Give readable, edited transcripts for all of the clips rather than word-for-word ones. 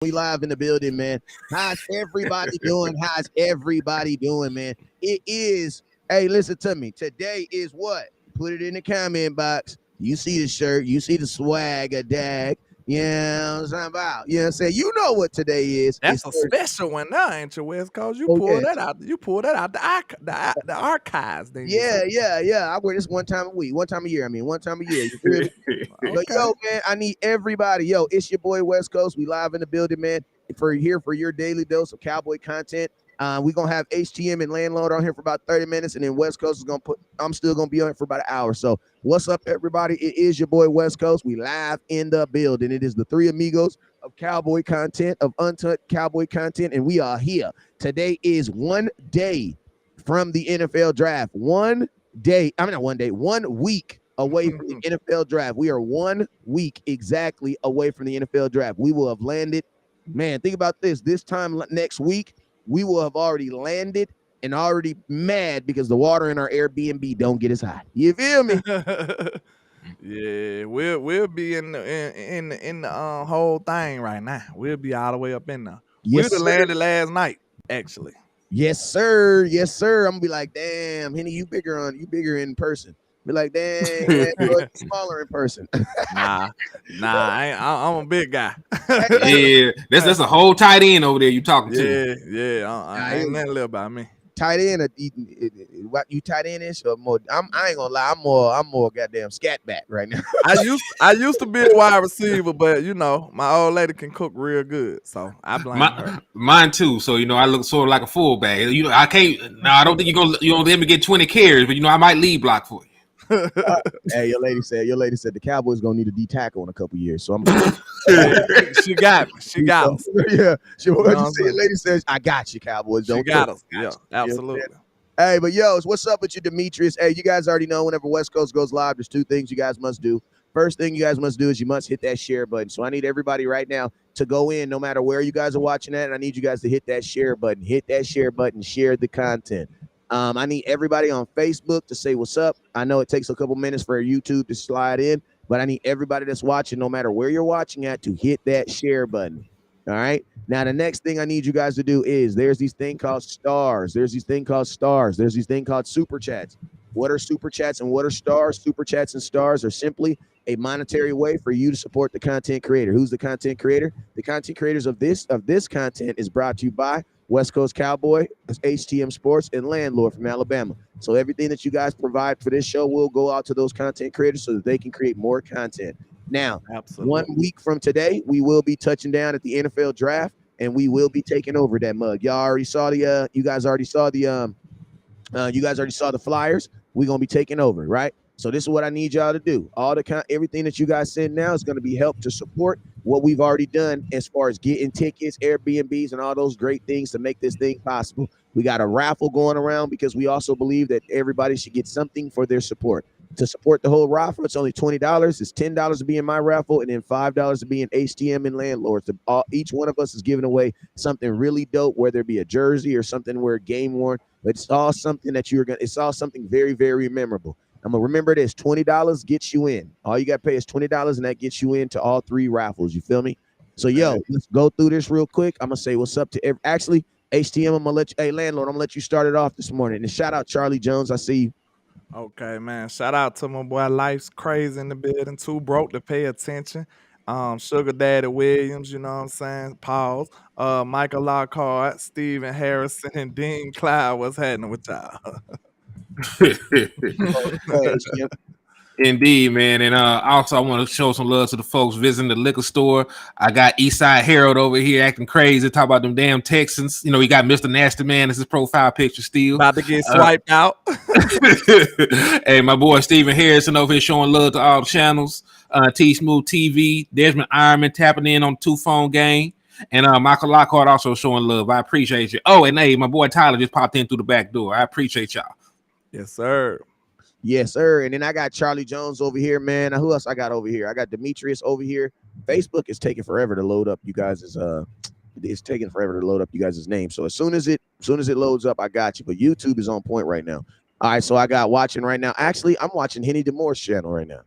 We live in the building, man. How's everybody doing? How's everybody doing, man? It is, hey, listen to me. Today is what? Put it in the comment box. You see the shirt, you see the swag a dag. Yeah, what I'm talking about. You know what I'm saying? You know what today is. That's a special one now, ain't you, West Coast? You Oh, pull yeah. that out. You pull that out the archives. Then Yeah. I wear this one time a week, one time a year. One time a year. You feel me? But Okay. yo, man, I need everybody. Yo, it's your boy West Coast. We live in the building, man. For your daily dose of cowboy content. We're gonna have HTM and Landlord on here for about 30 minutes, and then West Coast is gonna I'm still gonna be on it for about an hour. So what's up, everybody? It is your boy West Coast. We live in the building. It is the three amigos of cowboy content, of untouched cowboy content, and we are here. Today is one day from the NFL draft. 1 week away from the NFL draft. We are 1 week exactly away from the NFL draft. We will have landed. Man, think about this. This time next week, we will have already landed and already mad because the water in our Airbnb don't get as hot. You feel me? Yeah, we'll be in the whole thing right now. We'll be all the way up in there. Yes, We'd have landed last night, actually. Yes, sir. Yes, sir. I'm gonna be like, damn, Henny, you bigger in person. Be like, dang, man, you're smaller in person. Nah, I'm a big guy. Yeah, that's a whole tight end over there you talking to. Yeah. Ain't nothing little about me. Tight end, what you tight end is or more? I ain't gonna lie, I'm more goddamn scat back right now. I used to be a wide receiver, but you know my old lady can cook real good, so I blame her. Mine too. So I look sort of like a fullback. I can't. I don't think you don't let me get 20 carries, but I might lead block for you. Hey, your lady said the Cowboys gonna need a D tackle in a couple years. So I'm. She got me. She got us. Yeah, your lady says, "I got you, Cowboys." Don't got us. Yeah, absolutely. Hey, but what's up with you, Demetrius? Hey, you guys already know whenever West Coast goes live, there's two things you guys must do. First thing you guys must do is you must hit that share button. So I need everybody right now to go in, no matter where you guys are watching at, and I need you guys to hit that share button. Hit that share button. Share the content. I need everybody on Facebook to say what's up. I know it takes a couple minutes for YouTube to slide in, but I need everybody that's watching, no matter where you're watching at, to hit that share button. All right. Now, the next thing I need you guys to do is there's these thing called stars. There's these thing called super chats. What are super chats and what are stars? Super chats and stars are simply a monetary way for you to support the content creator. Who's the content creator? The content creators of this content is brought to you by West Coast Cowboy, HTM Sports, and Landlord from Alabama. So everything that you guys provide for this show will go out to those content creators so that they can create more content. Now, absolutely, 1 week from today, we will be touching down at the NFL draft, and we will be taking over that mug. Y'all already saw the. You guys already saw the flyers. We're gonna be taking over, right? So this is what I need y'all to do. Everything that you guys send now is going to be helped to support what we've already done as far as getting tickets, Airbnbs, and all those great things to make this thing possible. We got a raffle going around because we also believe that everybody should get something for their support. To support the whole raffle, it's only $20. It's $10 to be in my raffle, and then $5 to be in HTM and Landlords. Each one of us is giving away something really dope, whether it be a jersey or something where game worn. But it's all something that it's all something very, very memorable. I'm gonna remember this: $20 gets you in. All you gotta pay is $20, and that gets you into all three raffles. You feel me? So let's go through this real quick. I'm gonna say what's up to actually HTM. I'm gonna let you. Hey, Landlord, I'm gonna let you start it off this morning. And shout out Charlie Jones. I see you. Okay, man. Shout out to my boy Life's Crazy in the building. Too broke to pay attention. Sugar Daddy Williams, you know what I'm saying? Pause. Michael Lockhart, Steven Harrison, and Dean Cloud. What's happening with y'all? Indeed, man. And also I want to show some love to the folks visiting the liquor store. I got Eastside Harold over here acting crazy, talk about them damn Texans. He got Mr. Nasty Man as his profile picture still. About to get swiped out. Hey, my boy Steven Harrison over here showing love to all the channels. T Smooth TV, Desmond Ironman tapping in on the 2-phone game. And Michael Lockhart also showing love. I appreciate you. Oh, and hey, my boy Tyler just popped in through the back door. I appreciate y'all. Yes, sir. Yes, sir. And then I got Charlie Jones over here, man. Now, who else I got over here? I got Demetrius over here. Facebook is taking forever to load up you guys' it's taking forever to load up you guys' name. So as soon as it loads up, I got you. But YouTube is on point right now. All right, so I got watching right now. Actually, I'm watching Hennythemoor's channel right now.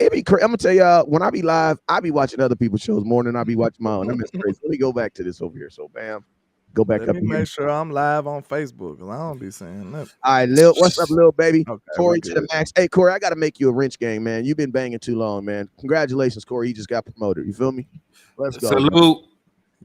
It be crazy. I'm gonna tell y'all, when I be live, I be watching other people's shows more than I be watching my own. That is crazy. Let me go back to this over here. So bam, go back Let up me here. make sure I'm live on Facebook because I don't be saying that. All right, Lil, what's up, little baby? Okay, Corey we to the good. max. Hey, Corey, I gotta make you a wrench gang, man. You've been banging too long, man. Congratulations, Corey. He just got promoted. You feel me? Let's go. Man. Salute.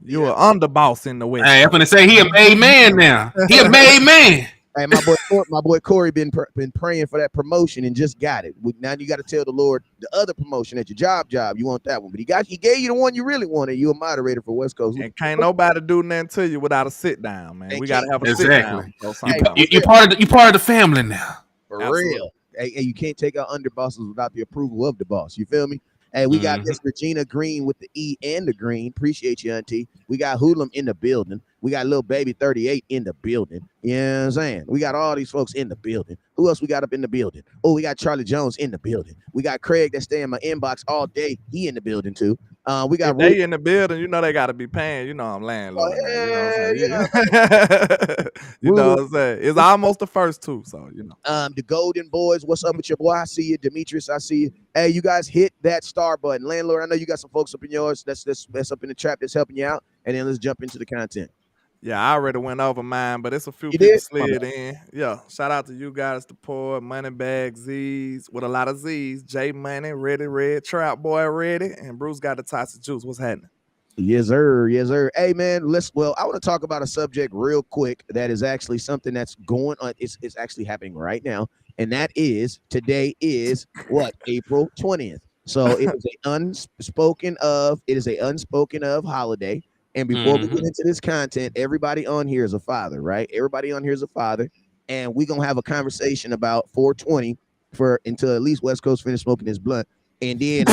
You are underboss in the West. Hey, I'm gonna say he a made man now. He a made man. Hey, my boy Corey been praying for that promotion and just got it. Now you got to tell the Lord the other promotion at your job. You want that one, but he gave you the one you really wanted. You a moderator for West Coast. And can't nobody do nothing to you without a sit down, man. They We gotta can't. have a Exactly. sit down. Hey, You part of the family now. For Absolutely. real. Hey, you can't take out underbosses without the approval of the boss. You feel me? Hey, we got Miss Regina Green with the E and the green. Appreciate you, auntie. We got Hoolum in the building. We got little baby 38 in the building. You know what I'm saying? We got all these folks in the building. Who else we got up in the building? Oh, we got Charlie Jones in the building. We got Craig that stay in my inbox all day. He in the building too. We got if they in the building, you know they gotta be paying. You know I'm landlord. Oh, Man. You know what I'm saying? yeah. You know what I'm saying? It's almost the first two, so you know. The Golden Boys, what's up with your boy? I see you, Demetrius. I see you. Hey, you guys hit that star button. Landlord, I know you got some folks up in yours that's up in the trap that's helping you out. And then let's jump into the content. Yeah, I already went over mine, but it's a few You people did? slid in. Yeah, shout out to you guys, the poor Moneybag Z's with a lot of Z's. J Money, Ready Red, Trap Boy Ready, and Bruce got the Toxic Juice. What's happening? Yes, sir. Yes, sir. Hey, man, I want to talk about a subject real quick that is actually something that's going on. It's actually happening right now. And that is, today is what? April 20th. So it is an unspoken of holiday. And before we get into this content, everybody on here is a father, right? Everybody on here is a father. And we're going to have a conversation about 420 until at least West Coast finish smoking his blunt. And then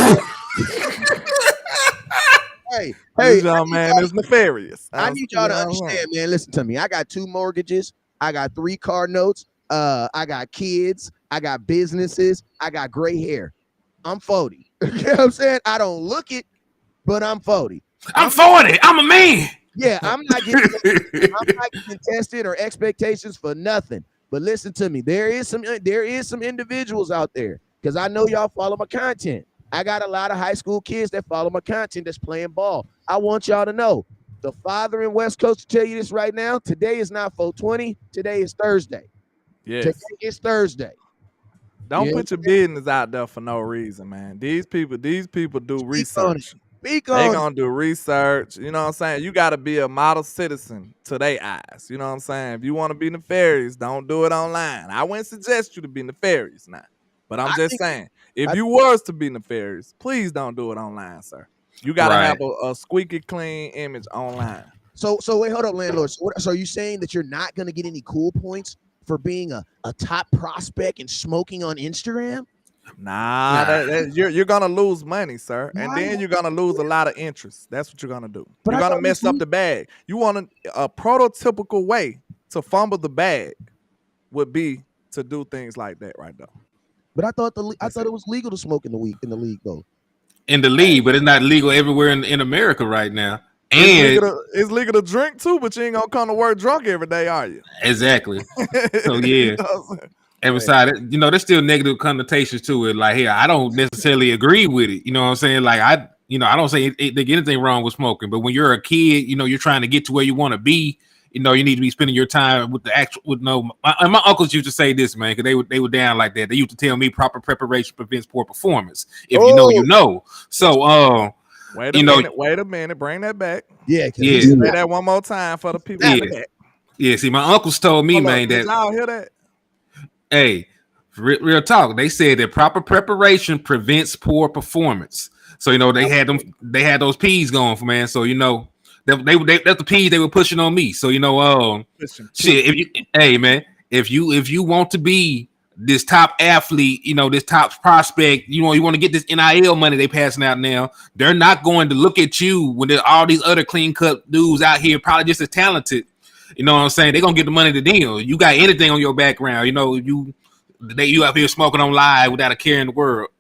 hey, young man is nefarious. I need y'all to understand, man. Listen to me. I got 2 mortgages. I got 3 car notes. I got kids. I got businesses. I got gray hair. I'm 40. You know what I'm saying? I don't look it, but I'm 40. I'm 40. I'm a man. Yeah, I'm not getting tested or expectations for nothing. But listen to me. There is some individuals out there, because I know y'all follow my content. I got a lot of high school kids that follow my content that's playing ball. I want y'all to know, the father in West Coast to tell you this right now. Today is not 420. Today is Thursday. Yes. Today is Thursday. Don't put your business out there for no reason, man. These people do research. They gonna do research. You know what I'm saying? You gotta be a model citizen to their eyes. You know what I'm saying? If you want to be nefarious, don't do it online. I wouldn't suggest you to be nefarious now. But I'm just saying, if you was to be nefarious, please don't do it online, sir. You gotta have a squeaky clean image online. So wait, hold up, landlord. So are you saying that you're not gonna get any cool points for being a top prospect and smoking on Instagram? Nah. You're gonna lose money, sir, and then you're gonna lose a lot of interest. That's what you're gonna do. You're gonna mess up the bag. You want a prototypical way to fumble the bag would be to do things like that right there. But I thought it was legal to smoke in the league though. In the league, but it's not legal everywhere in America right now. And it's legal to drink too, but you ain't gonna come to work drunk every day, are you? Exactly. So yeah. And besides, there's still negative connotations to it. Like, here, I don't necessarily agree with it. You know what I'm saying? Like, I don't say there's anything wrong with smoking, but when you're a kid, you're trying to get to where you want to be. You need to be spending your time with the actual. My uncles used to say this, man, because they were down like that. They used to tell me proper preparation prevents poor performance. If you know, you know. So, wait a minute, bring that back. Yeah. Say that one more time for the people. Yeah. See, my uncles told me, man, did y'all hear that? Hey, real talk. They said that proper preparation prevents poor performance. So they had those P's going for, man. So that's the P's they were pushing on me. So shit. If you want to be this top athlete, this top prospect, you want to get this NIL money they passing out now. They're not going to look at you when there's all these other clean cut dudes out here, probably just as talented. You know what I'm saying? They're gonna get the money to them. You got anything on your background, you out here smoking on live without a care in the world.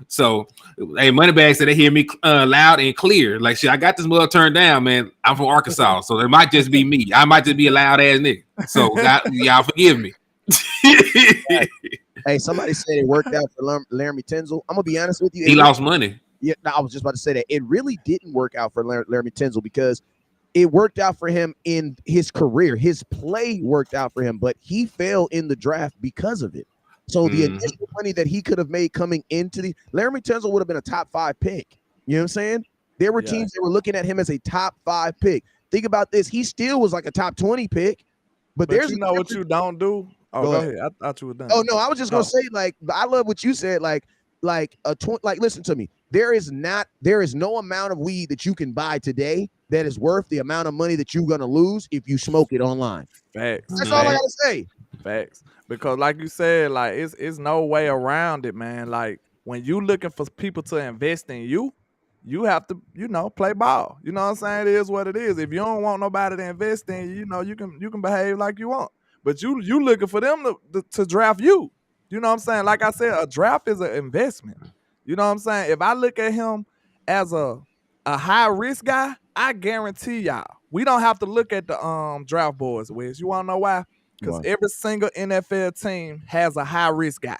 So, hey, Moneybag said they hear me loud and clear. Like, shit, I got this mug turned down, man. I'm from Arkansas, so it might just be me. I might just be a loud ass nigga. So, y'all forgive me. Hey, somebody said it worked out for Laramie Tinzel. I'm gonna be honest with you. He lost money. Yeah, no, I was just about to say that it really didn't work out for Laramie Tinzel because it worked out for him in his career. His play worked out for him, but he fell in the draft because of it. So the initial money that he could have made coming into the Laramie Tunsil would have been a top 5 pick. You know what I'm saying? There were teams that were looking at him as a top 5 pick. Think about this. He still was like a top 20 pick. But there's you know what you don't do? Oh, go ahead. I thought you were done. Oh no, I was just gonna say, like, I love what you said. Like listen to me. There is no amount of weed that you can buy today that is worth the amount of money that you're gonna lose if you smoke it online. Facts. That's all I gotta say. Facts. Because like you said, like it's no way around it, man. Like when you looking for people to invest in you, you have to, play ball. You know what I'm saying? It is what it is. If you don't want nobody to invest in you, you can behave like you want. But you looking for them to draft you. You know what I'm saying? Like I said, a draft is an investment. You know what I'm saying? If I look at him as a high risk guy, I guarantee y'all, we don't have to look at the draft boards, Wes. You want to know why? Because every single NFL team has a high risk guy.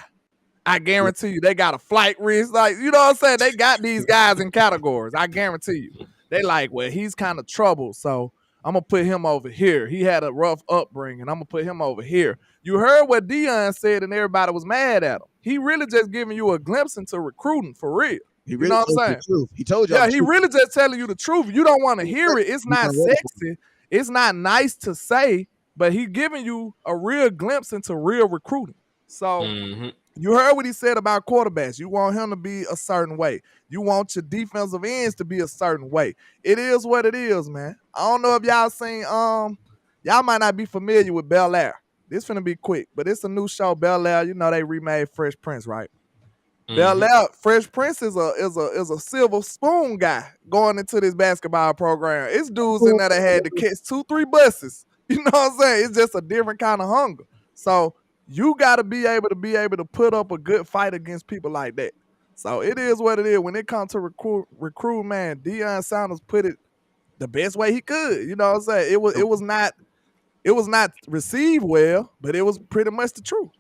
I guarantee you, they got a flight risk. Like, you know what I'm saying? They got these guys in categories. I guarantee you. They like, well, he's kind of troubled, so I'm going to put him over here. He had a rough upbringing. I'm going to put him over here. You heard what Deion said, and everybody was mad at him. He really just giving you a glimpse into recruiting for real. He really told you the truth. He told you. Yeah, he really just telling you the truth. You don't want to hear it. It's not sexy. It's not nice to say, but he giving you a real glimpse into real recruiting. So you heard what he said about quarterbacks. You want him to be a certain way. You want your defensive ends to be a certain way. It is what it is, man. I don't know if y'all seen, y'all might not be familiar with Bel Air. This finna be quick, but it's a new show, Bel Air. You know they remade Fresh Prince, right? Bel Air, Fresh Prince is a silver spoon guy going into this basketball program. It's dudes in there that had to catch 2-3 buses. You know what I'm saying? It's just a different kind of hunger. So you got to be able to put up a good fight against people like that. So it is what it is. When it comes to recruit, man, Deion Sanders put it the best way he could. You know what I'm saying? It was not received well, but it was pretty much the truth.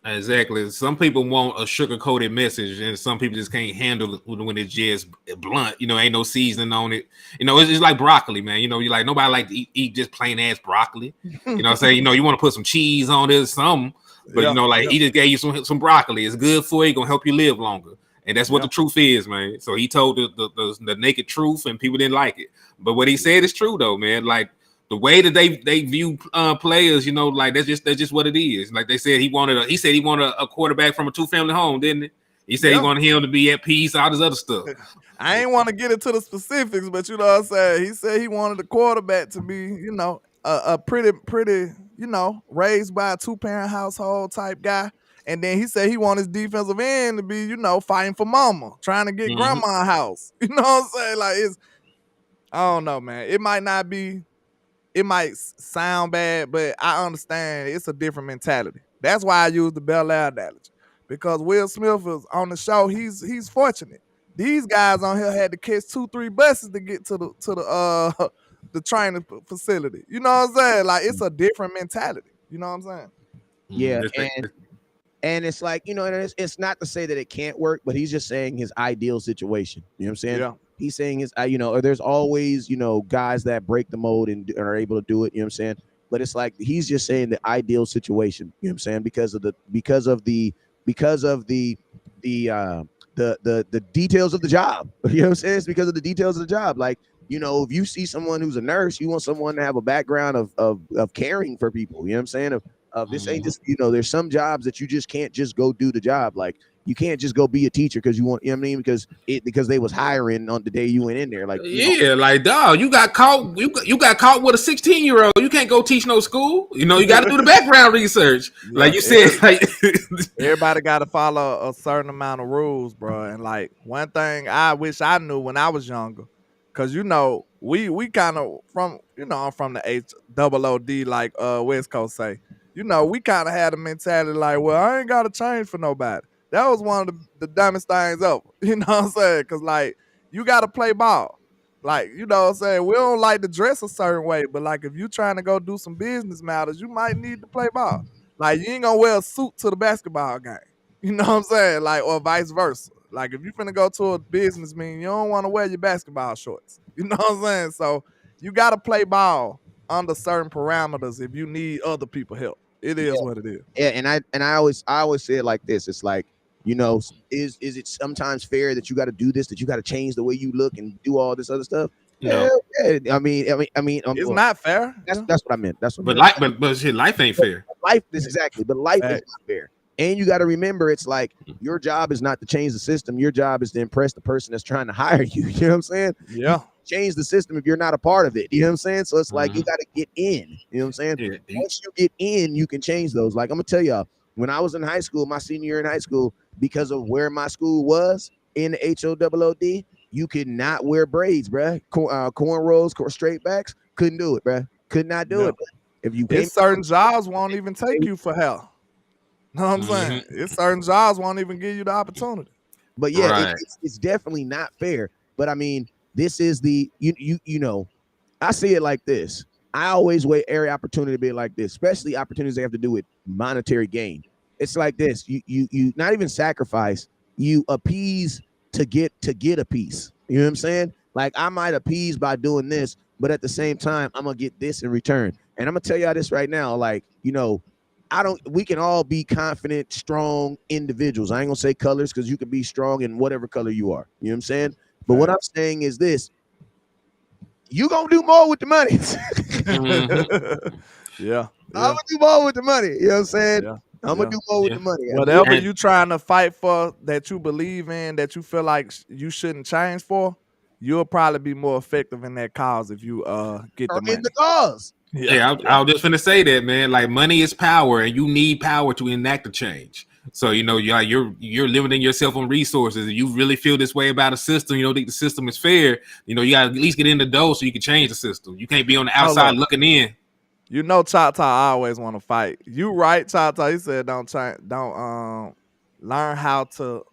Exactly. Some people want a sugar-coated message, and some people just can't handle it when it's just blunt. Ain't no seasoning on it. It's like broccoli, man. You like nobody like to eat just plain ass broccoli. You know what I'm saying? You want to put some cheese on it or something. But he just gave you some broccoli. It's good for you, gonna help you live longer. And that's what the truth is, man. So he told the naked truth, and people didn't like it. But what he said is true though, man. Like the way that they view players, like that's just what it is. Like they said, he wanted a quarterback from a 2-family home, didn't he? He said he wanted him to be at peace, all this other stuff. I ain't want to get into the specifics, but you know what I'm saying. He said he wanted the quarterback to be, a pretty, raised by a 2-parent household type guy. And then he said he wanted his defensive end to be, fighting for mama, trying to get grandma a house. You know what I'm saying? Like I don't know, man. It might sound bad, but I understand it's a different mentality. That's why I use the Bel Air analogy. Because Will Smith is on the show, he's fortunate. These guys on here had to catch 2-3 buses to get to the training facility. You know what I'm saying? Like it's a different mentality. You know what I'm saying? Yeah, and it's like, it's not to say that it can't work, but he's just saying his ideal situation. You know what I'm saying? Yeah. He's saying or there's always, guys that break the mold and are able to do it. You know what I'm saying? But it's like he's just saying the ideal situation. You know what I'm saying? Because of the details of the job. You know what I'm saying? It's because of the details of the job. Like, if you see someone who's a nurse, you want someone to have a background of caring for people. You know what I'm saying? This ain't just, there's some jobs that you just can't just go do the job. Like you can't just go be a teacher because you want, you know what I mean? Because they was hiring on the day you went in there. Like, like dog, you got caught with a 16-year-old. You can't go teach no school. You got to do the background research. Like you said, like everybody got to follow a certain amount of rules, bro. And like one thing I wish I knew when I was younger, because we kind of I'm from the HOOD, like West Coast say. We kind of had a mentality like, well, I ain't got to change for nobody. That was one of the dumbest things ever. You know what I'm saying? Because, like, you got to play ball. Like, you know what I'm saying? We don't like to dress a certain way, but, like, if you trying to go do some business matters, you might need to play ball. Like, you ain't going to wear a suit to the basketball game. You know what I'm saying? Like, or vice versa. Like, if you finna go to a business meeting, you don't want to wear your basketball shorts. You know what I'm saying? So you got to play ball under certain parameters if you need other people help. It is what it is. Yeah, and I always say it like this. It's like, is it sometimes fair that you got to do this, that you got to change the way you look and do all this other stuff? No. Yeah. I mean, It's not fair. That's what I meant. That's what. But shit, life ain't fair. Life is exactly, but life is not fair. And you got to remember, it's like your job is not to change the system. Your job is to impress the person that's trying to hire you. You know what I'm saying? Yeah. Change the system if you're not a part of it. You know what I'm saying? So it's like you got to get in. You know what I'm saying? Yeah. Once you get in, you can change those. Like I'm gonna tell y'all, when I was in high school, my senior year in high school, because of where my school was in the HOOD, you could not wear braids, bruh. Cornrows, straight backs, couldn't do it, bruh. Could not do it. If you came, certain jobs won't even take you for help. Know what I'm saying? It's certain jobs won't even give you the opportunity. But yeah, it's definitely not fair. But I mean, this is the I see it like this. I always weigh every opportunity to be like this, especially opportunities that have to do with monetary gain. It's like this. You not even sacrifice, you appease to get a piece. You know what I'm saying? Like I might appease by doing this, but at the same time, I'm gonna get this in return. And I'm gonna tell y'all this right now, like, we can all be confident, strong individuals. I ain't gonna say colors because you can be strong in whatever color you are. You know what I'm saying? But what I'm saying is this: you gonna do more with the money. Yeah. I'm gonna do more with the money. You know what I'm saying? Yeah. I'm gonna do more with the money. Whatever you trying to fight for, that you believe in, that you feel like you shouldn't change for, you'll probably be more effective in that cause if you get the money. In the cause. Yeah, I was just finna say that, man. Like money is power, and you need power to enact a change. So you're limiting yourself on resources. If you really feel this way about a system, you don't think the system is fair. You got to at least get in the door so you can change the system. You can't be on the outside looking in. Chata always want to fight. You right, Chata. He said don't learn how to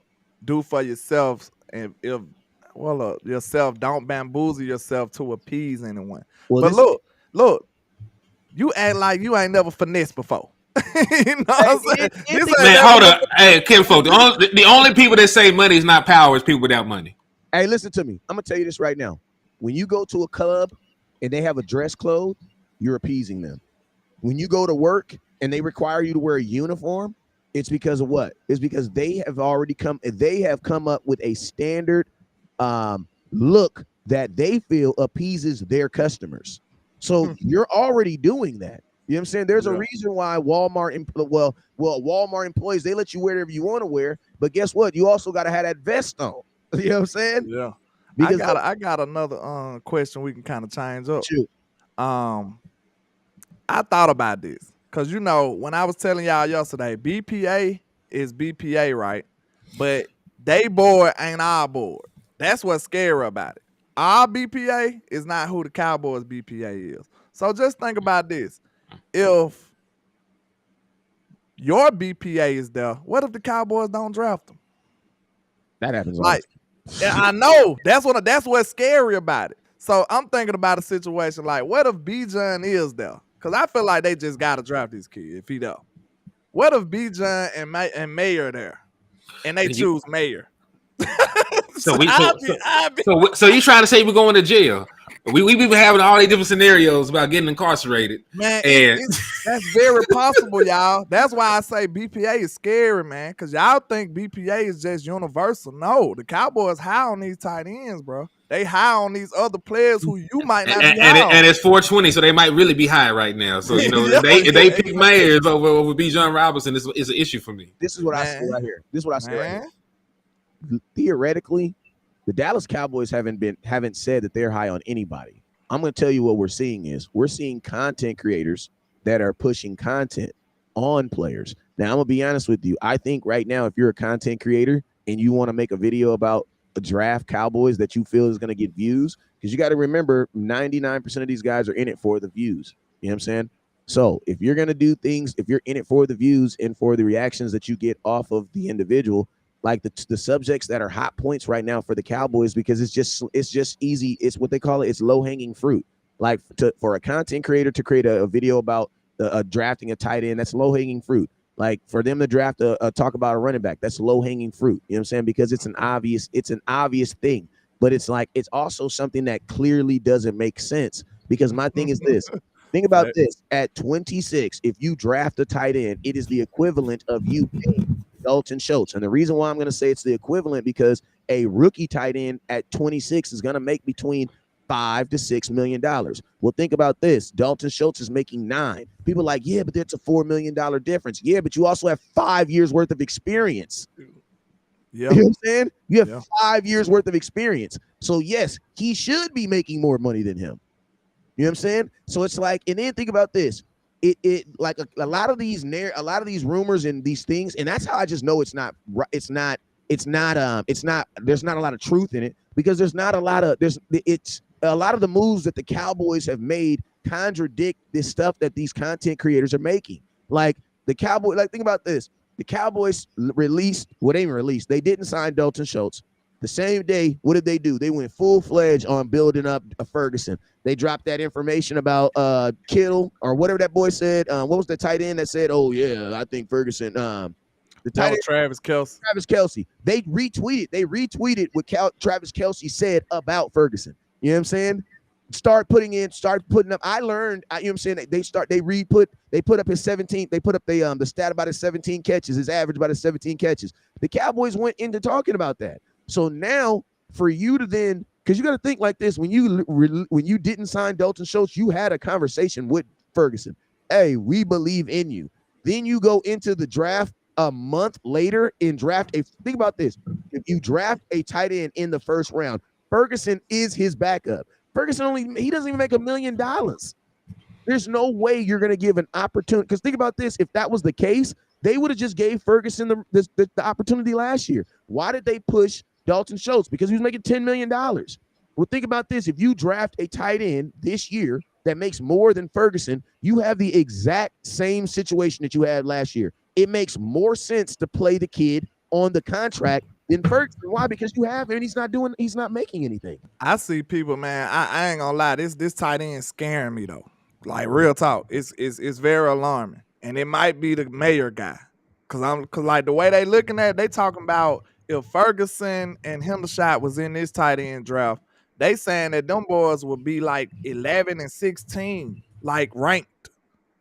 do for yourself, and yourself, don't bamboozle yourself to appease anyone. Well, but look, you act like you ain't never finessed before. You know what I'm saying? Man, hold up. Hey, Kim, folks, the only people that say money is not power is people without money. Hey, listen to me. I'm gonna tell you this right now. When you go to a club and they have a dress code, you're appeasing them. When you go to work and they require you to wear a uniform, it's because of what? It's because they have come up with a standard look that they feel appeases their customers. So you're already doing that. You know what I'm saying? There's a reason why Walmart employees, they let you wear whatever you want to wear, but guess what? You also got to have that vest on. You know what I'm saying? Yeah. Because I got another question we can kind of change up. Shoot. I thought about this because when I was telling y'all yesterday, BPA is BPA, right? But they board ain't our board. That's what's scary about it. Our BPA is not who the Cowboys BPA is. So just think about this. If your BPA is there, what if the Cowboys don't draft them? That happens. I know. That's what's scary about it. So I'm thinking about a situation like, what if Bijan is there? Because I feel like they just got to draft this kid if he there. What if Bijan and Mayer there? And they choose Mayer. So you trying to say we're going to jail? We've been having all these different scenarios about getting incarcerated. Man, that's very possible, y'all. That's why I say BPA is scary, man. Because y'all think BPA is just universal. No, the Cowboys high on these tight ends, bro. They high on these other players who you might not be high on. And it's 420, so they might really be high right now. So, if they pick Mayers over Bijan Robinson, it's an issue for me. This is what I say right here. Theoretically, the Dallas Cowboys haven't said that they're high on anybody. I'm going to tell you what we're seeing content creators that are pushing content on players. Now, I'm going to be honest with you. I think right now, if you're a content creator and you want to make a video about a draft Cowboys that you feel is going to get views, because you got to remember 99% of these guys are in it for the views. You know what I'm saying? So if you're going to do things, if you're in it for the views and for the reactions that you get off of the individual, like the subjects that are hot points right now for the Cowboys, because it's just easy. It's what they call it. It's low hanging fruit. Like for a content creator to create a video about drafting a tight end, that's low hanging fruit. Like for them to draft talk about a running back, that's low hanging fruit. You know what I'm saying? Because it's an obvious thing, but it's like it's also something that clearly doesn't make sense. Because my thing is this. Think about this. At 26, if you draft a tight end, it is the equivalent of you paying Dalton Schultz. And the reason why I'm going to say it's the equivalent because a rookie tight end at 26 is going to make between $5 to $6 million. Well, think about this. Dalton Schultz is making $9 million. People are like, yeah, but that's a $4 million difference. Yeah, but you also have 5 years worth of experience. Yeah. You know what I'm saying? You have 5 years worth of experience. So yes, he should be making more money than him. You know what I'm saying? So it's like, and then think about this. It like a lot of these rumors and these things, and that's how I just know there's not a lot of truth in it, because there's not a lot of it's a lot of the moves that the Cowboys have made contradict this stuff that these content creators are making. Like the Cowboys, like think about this. The Cowboys they didn't sign Dalton Schultz. The same day, what did they do? They went full-fledged on building up a Ferguson. They dropped that information about Kittle or whatever that boy said. What was the tight end that said, "Oh yeah, I think Ferguson." The tight end, Travis Kelce. Travis Kelce. They retweeted what Travis Kelce said about Ferguson. You know what I'm saying? Start putting up. I learned. You know what I'm saying? They put up his 17. They put up the stat about his 17 catches, his average about his 17 catches. The Cowboys went into talking about that. So now for you to then, because you got to think like this, when you didn't sign Dalton Schultz, you had a conversation with Ferguson. Hey, we believe in you. Then you go into the draft a month later and think about this. If you draft a tight end in the first round, Ferguson is his backup. Ferguson he doesn't even make $1 million. There's no way you're going to give an opportunity. Because think about this. If that was the case, they would have just gave Ferguson the opportunity last year. Why did they push Dalton Schultz? Because he was making $10 million. Well, think about this. If you draft a tight end this year that makes more than Ferguson, you have the exact same situation that you had last year. It makes more sense to play the kid on the contract than Ferguson. Why? Because you have him and he's not making anything. I see people, man. I ain't gonna lie. This tight end scaring me though. Like real talk. It's very alarming. And it might be the mayor guy. Cause like the way they looking at it, they talking about if Ferguson and Hendershot was in this tight end draft, they saying that them boys would be like 11 and 16, like ranked.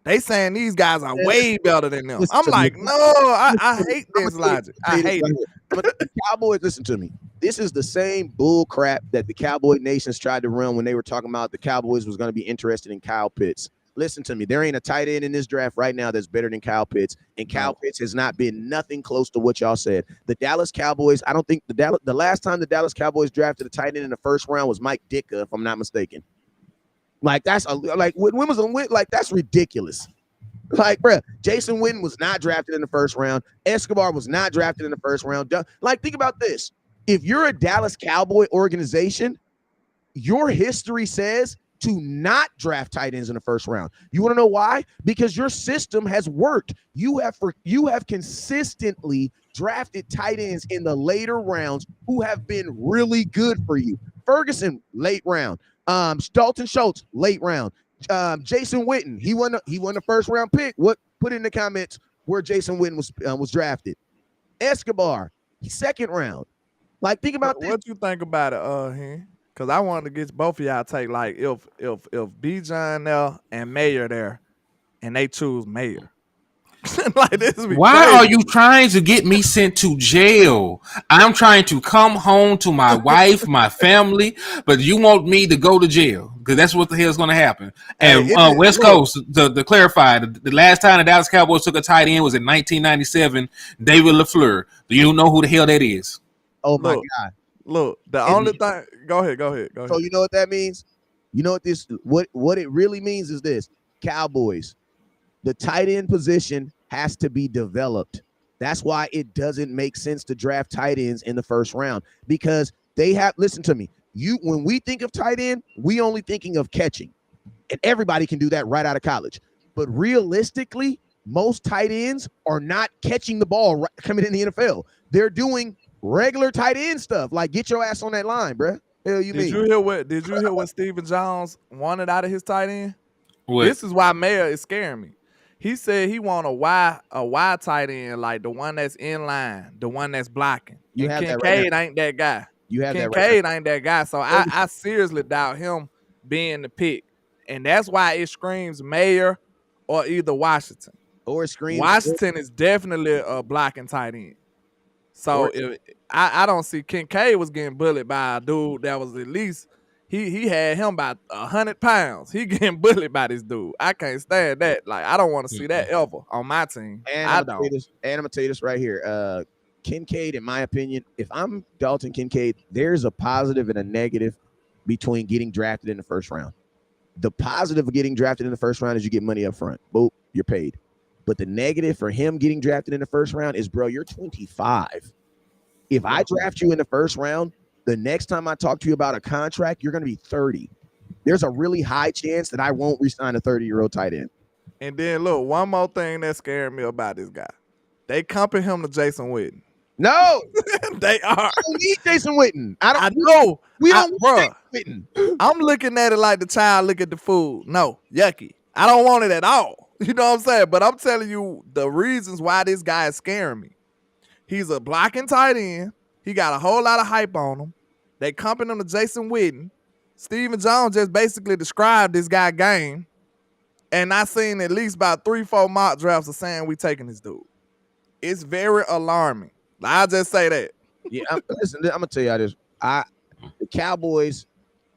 They saying these guys are way better than them. I'm like, no, I hate this logic. I hate it. But the Cowboys, listen to me. This is the same bull crap that the Cowboy Nations tried to run when they were talking about the Cowboys was going to be interested in Kyle Pitts. Listen to me. There ain't a tight end in this draft right now that's better than Kyle Pitts, and Kyle Pitts has not been nothing close to what y'all said. The Dallas Cowboys, I don't think the last time the Dallas Cowboys drafted a tight end in the first round was Mike Ditka, if I'm not mistaken. Like that's that's ridiculous. Like, bro, Jason Witten was not drafted in the first round. Escobar was not drafted in the first round. Like, think about this. If you're a Dallas Cowboy organization, your history says to not draft tight ends in the first round. You want to know why? Because your system has worked. You have consistently drafted tight ends in the later rounds who have been really good for you. Ferguson, late round. Dalton Schultz, late round. Jason Witten, he won the first round pick. What? Put in the comments where Jason Witten was drafted. Escobar, second round. Like, think about this. What you think about it, Henry? Because I wanted to get both of y'all take, like, if Bijan there and Mayer there, and they choose Mayer. Like, this would be Why crazy. are you trying to get me sent to jail? I'm trying to come home to my wife, my family, but you want me to go to jail because that's what the hell is going to happen. And West Coast, to clarify, the last time the Dallas Cowboys took a tight end was in 1997, David LaFleur. Do you know who the hell that is? Oh, my God. Look, the only thing. Go ahead. So you know what that means? You know what it really means is this. Cowboys, the tight end position has to be developed. That's why it doesn't make sense to draft tight ends in the first round, because they have, listen to me, when we think of tight end, we only thinking of catching, and everybody can do that right out of college. But realistically, most tight ends are not catching the ball coming in the NFL. They're doing regular tight end stuff, like get your ass on that line, bro. Hell, you mean? Did you hear what Stephen Jones wanted out of his tight end? What? This is why Mayer is scaring me. He said he want a Y tight end, like the one that's in line, the one that's blocking. You And have that right Kincaid now. ain't that guy. You have that right Kincaid ain't that guy. So now. I seriously doubt him being the pick. And that's why it screams Mayer or either Washington. Or it screams Washington is definitely a blocking tight end. So if I don't see Kincaid was getting bullied by a dude that was at least he had him by 100 pounds. He getting bullied by this dude. I can't stand that. Like I don't want to see that ever on my team. And I'm gonna tell you this right here. Kincaid, in my opinion, if I'm Dalton Kincaid, there's a positive and a negative between getting drafted in the first round. The positive of getting drafted in the first round is you get money up front. Boop, you're paid. But the negative for him getting drafted in the first round is, bro, you're 25. If I draft you in the first round, the next time I talk to you about a contract, you're going to be 30. There's a really high chance that I won't re-sign a 30-year-old tight end. And then, look, one more thing that scared me about this guy. They compare him to Jason Witten. No. They are. I don't need Jason Witten. I know. We don't want Jason Witten. I'm looking at it like the child look at the food. No, yucky. I don't want it at all. You know what I'm saying? But I'm telling you the reasons why this guy is scaring me. He's a blocking tight end. He got a whole lot of hype on him. They comping him to Jason Witten. Steven Jones just basically described this guy game. And I seen at least about 3-4 mock drafts of saying we taking this dude. It's very alarming. I'll just say that. Yeah, listen, I'm gonna tell you how this. The Cowboys,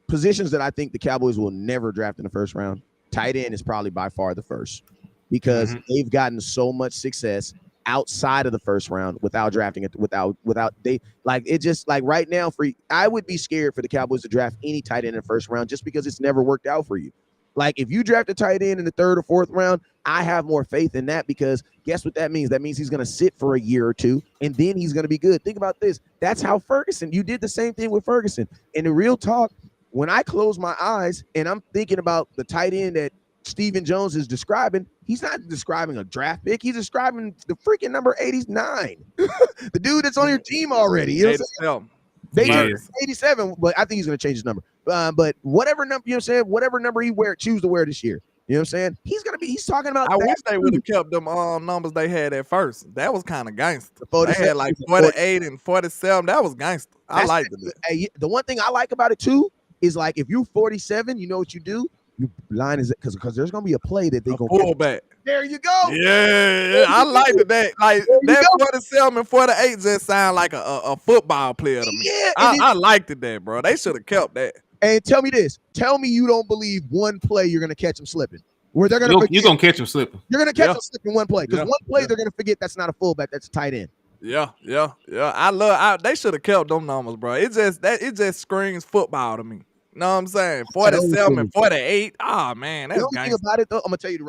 positions that I think the Cowboys will never draft in the first round. Tight end is probably by far the first because they've gotten so much success outside of the first round without drafting it, without they like it just like right now I would be scared for the Cowboys to draft any tight end in the first round just because it's never worked out for you. Like if you draft a tight end in the third or fourth round, I have more faith in that because guess what that means? That means he's going to sit for a year or two and then he's going to be good. Think about this. That's how Ferguson, you did the same thing with Ferguson. And the real talk, when I close my eyes and I'm thinking about the tight end that Steven Jones is describing, he's not describing a draft pick. He's describing the freaking number 89. The dude that's on your team already. You know what I'm saying? 87, but I think he's going to change his number. But whatever number, you know what I'm saying? Whatever number he choose to wear this year. You know what I'm saying? He's talking about I wish they would have kept them numbers they had at first. That was kind of gangster. They had like 48 and 47. That was gangster. I liked it. Hey, the one thing I like about it too is like if you're 47, you know what you do? You line is because there's gonna be a play that they gonna pull back. There you go. Yeah, I liked that. Like that 47 and 48 just sound like a football player to me. Yeah, I liked it that, bro. They should have kept that. And tell me this. Tell me you don't believe one play you're gonna catch him slipping. Where they're gonna you're gonna catch him slipping. You're gonna catch him slipping one play because one play they're gonna forget that's not a fullback, that's a tight end. Yeah. They should have kept them numbers, bro. It just screams football to me. You know what I'm saying? 47 and 48. Oh man, that's the thing about it though. I'm gonna tell you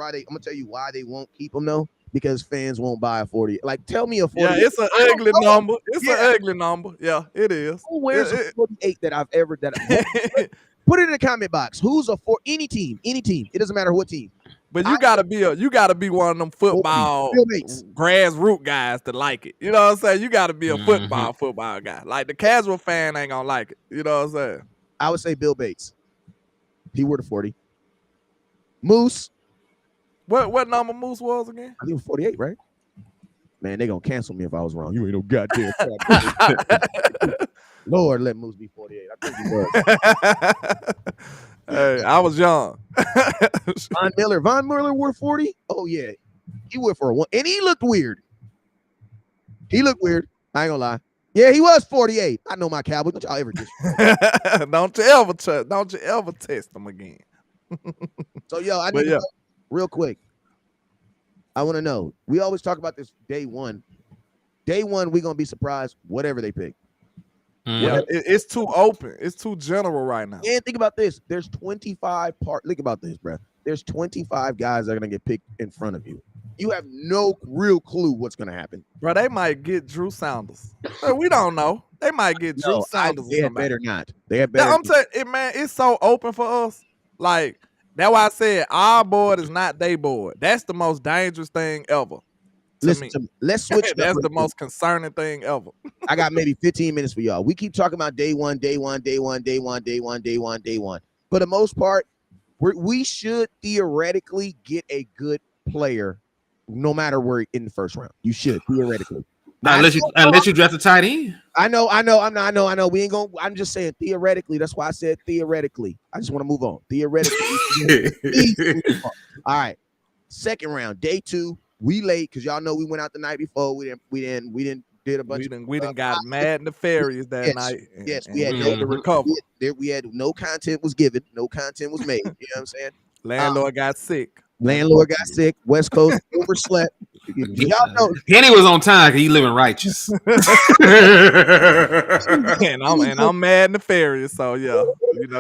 why they won't keep them though. Because fans won't buy a 40. Like, tell me a 40. Yeah, it's an ugly number. It's an ugly number. Yeah, it is. Who wears a 48 that I've ever put it in the comment box. Who's any team? It doesn't matter what team. But you gotta be one of them football grassroots guys to like it. You know what I'm saying? You gotta be a football guy. Like the casual fan ain't gonna like it. You know what I'm saying? I would say Bill Bates. He wore the 40. Moose. What number Moose was again? I think it was 48, right? Man, they gonna cancel me if I was wrong. You ain't no goddamn. Lord, let Moose be 48. I think he was. Hey, I was young. Von Miller wore 40. Oh yeah, he went for a one, and he looked weird. I ain't gonna lie. Yeah, he was 48. I know my Cowboys. Don't y'all ever don't you ever test them again. So yo, I need to know, real quick. I want to know. We always talk about this day one. Day one, we're gonna be surprised whatever they pick. Yeah, it's too open. It's too general right now. And think about this. There's 25 Think about this, bro. There's 25 guys that are gonna get picked in front of you. You have no real clue what's gonna happen. Bro, they might get Drew Sanders. We don't know. They might get Drew Sanders. They had better not. They have better. I'm telling you, man, it's so open for us. Like, that's why I said our board is not their board. That's the most dangerous thing ever. Listen to me. Let's switch. That's the most concerning thing ever. I got maybe 15 minutes for y'all. We keep talking about day one. For the most part, we should theoretically get a good player, no matter where in the first round. You should theoretically. Unless you draft a tight end. I know. We ain't gonna. I'm just saying theoretically. That's why I said theoretically. I just want to move on. Theoretically. All right. Second round, day 2. We late because y'all know we went out the night before. We didn't did a bunch. We done got mad nefarious that night. Yes, we had to recover. We had no content was given, no content was made. You know what I'm saying? Landlord got sick. West Coast overslept. Y'all know Henny was on time because he living righteous. and I'm mad nefarious. So yeah,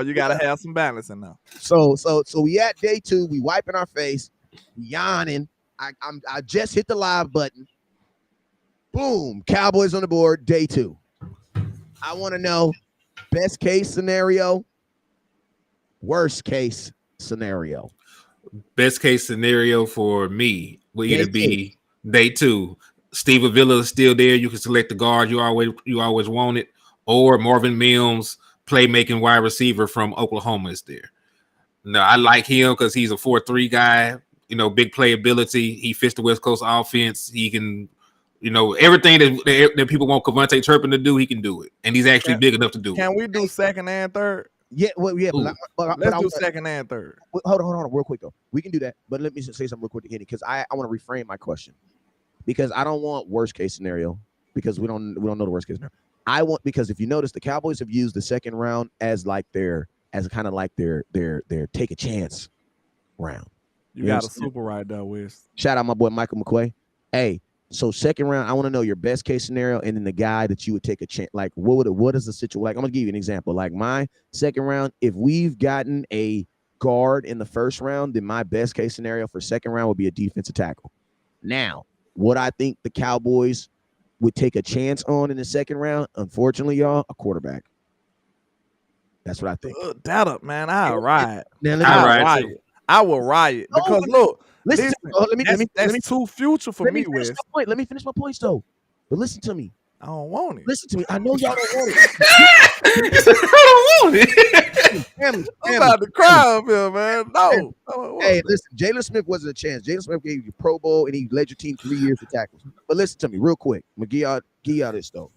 you gotta have some balance in now. So we at day 2. We wiping our face, yawning. I just hit the live button. Boom, Cowboys on the board, day 2. I want to know best case scenario, worst case scenario. Best case scenario for me will either be day 2. Steve Avila is still there. You can select the guard you always wanted, or Marvin Mims, playmaking wide receiver from Oklahoma, is there. No, I like him because he's a 4-3 guy. Big playability. He fits the West Coast offense. He can. Everything that people want Cavante Turpin to do, he can do it, and he's actually big enough to do it. Can we do second and third? Yeah, well, yeah. But let's do second and third. Hold on, real quick though. We can do that, but let me say something real quick to Kenny because I want to reframe my question because I don't want worst case scenario because we don't know the worst case scenario. I want because if you notice, the Cowboys have used the second round as their take a chance round. You got a super right there, Wiz. Shout out my boy Michael McQuay. Hey. So second round, I want to know your best case scenario, and then the guy that you would take a chance. Like, what is the situation? Like, I'm gonna give you an example. Like my second round, if we've gotten a guard in the first round, then my best case scenario for second round would be a defensive tackle. Now, what I think the Cowboys would take a chance on in the second round, unfortunately, y'all, a quarterback. That's what I think. That up, man. I'll ride. I will riot because look. Listen, that's too future for me, Wes. Let me finish my points though. But listen to me. I don't want it. Listen to me. I know y'all don't want it. I don't want it. Family. I'm about to cry up here, man. No. Hey, listen. Jalen Smith wasn't a chance. Jalen Smith gave you Pro Bowl and he led your team 3 years of tackles. But listen to me real quick. I'm gonna give y'all this though.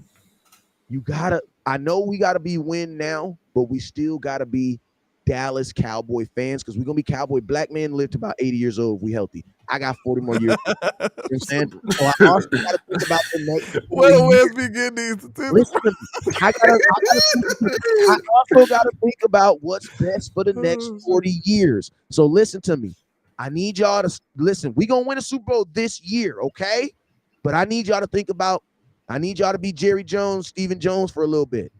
I know we gotta be win now, but we still gotta be Dallas Cowboy fans because we're gonna be Cowboy. Black men live to about 80 years old if we healthy. I got 40 more years. You know what I'm saying? So I also gotta think about the next. Where's we getting these statistics? I also gotta think about what's best for the next 40 years. So listen to me. I need y'all to listen. We gonna win a Super Bowl this year, okay? But I need y'all to think about. I need y'all to be Jerry Jones, Stephen Jones for a little bit.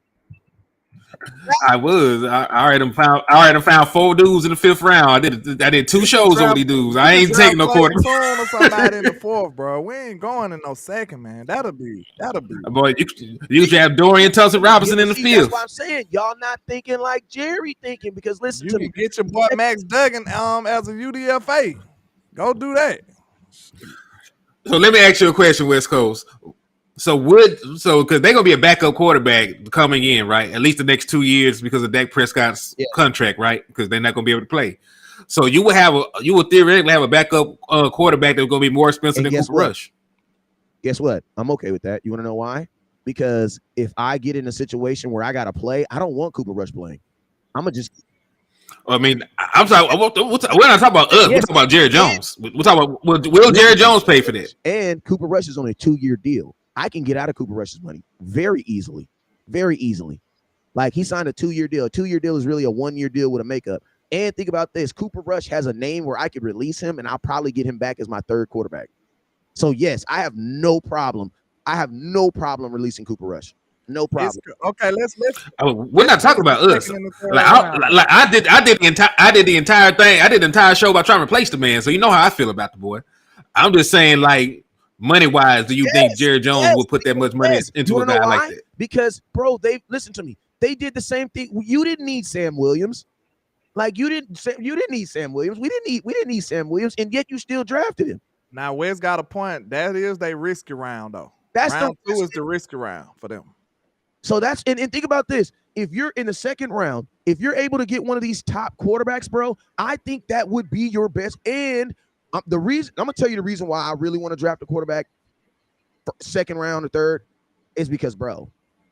I already found 4 dudes in the 5th round. I did 2 shows over these dudes. I ain't taking no quarter. Somebody in the 4th, bro. We ain't going in no second, man. That'll be. Boy, you should have Dorian Thompson Robinson in the 5th. That's what I'm saying. Y'all not thinking like Jerry thinking because listen to me. Get your boy Max Duggan as a UDFA. Go do that. So let me ask you a question, West Coast. So because they're gonna be a backup quarterback coming in, right? At least the next 2 years because of Dak Prescott's contract, right? Because they're not gonna be able to play. So you would theoretically have a backup quarterback that's gonna be more expensive than Cooper Rush. Guess what? I'm okay with that. You want to know why? Because if I get in a situation where I gotta play, I don't want Cooper Rush playing. I'm gonna just. I mean, I'm sorry. We're not talking about us. We're talking about Jerry Jones. We're talking about will Jerry Jones pay for that? And Cooper Rush is on a 2-year deal. I can get out of Cooper Rush's money very easily. Like he signed a 2-year deal. A 2-year deal is really a 1-year deal with a makeup. And think about this. Cooper Rush has a name where I could release him and I'll probably get him back as my 3rd quarterback. So yes, I have no problem. Releasing Cooper Rush. No problem. Okay, let's. We're not talking about us. I did the entire thing. I did the entire show about trying to replace the man. So you know how I feel about the boy. I'm just saying, like, money wise, do you think Jerry Jones will put that much money into a guy like that? Because, bro, listen to me. They did the same thing. You didn't need Sam Williams. Like you didn't need Sam Williams. We didn't need Sam Williams, and yet you still drafted him. Now, Wes got a point. That is they risky round though. Round 2 is the risky round for them. So that's and think about this. If you're in the second round, if you're able to get one of these top quarterbacks, bro, I think that would be your best. And I'm gonna tell you the reason why I really want to draft a quarterback, second round or third, is because, bro,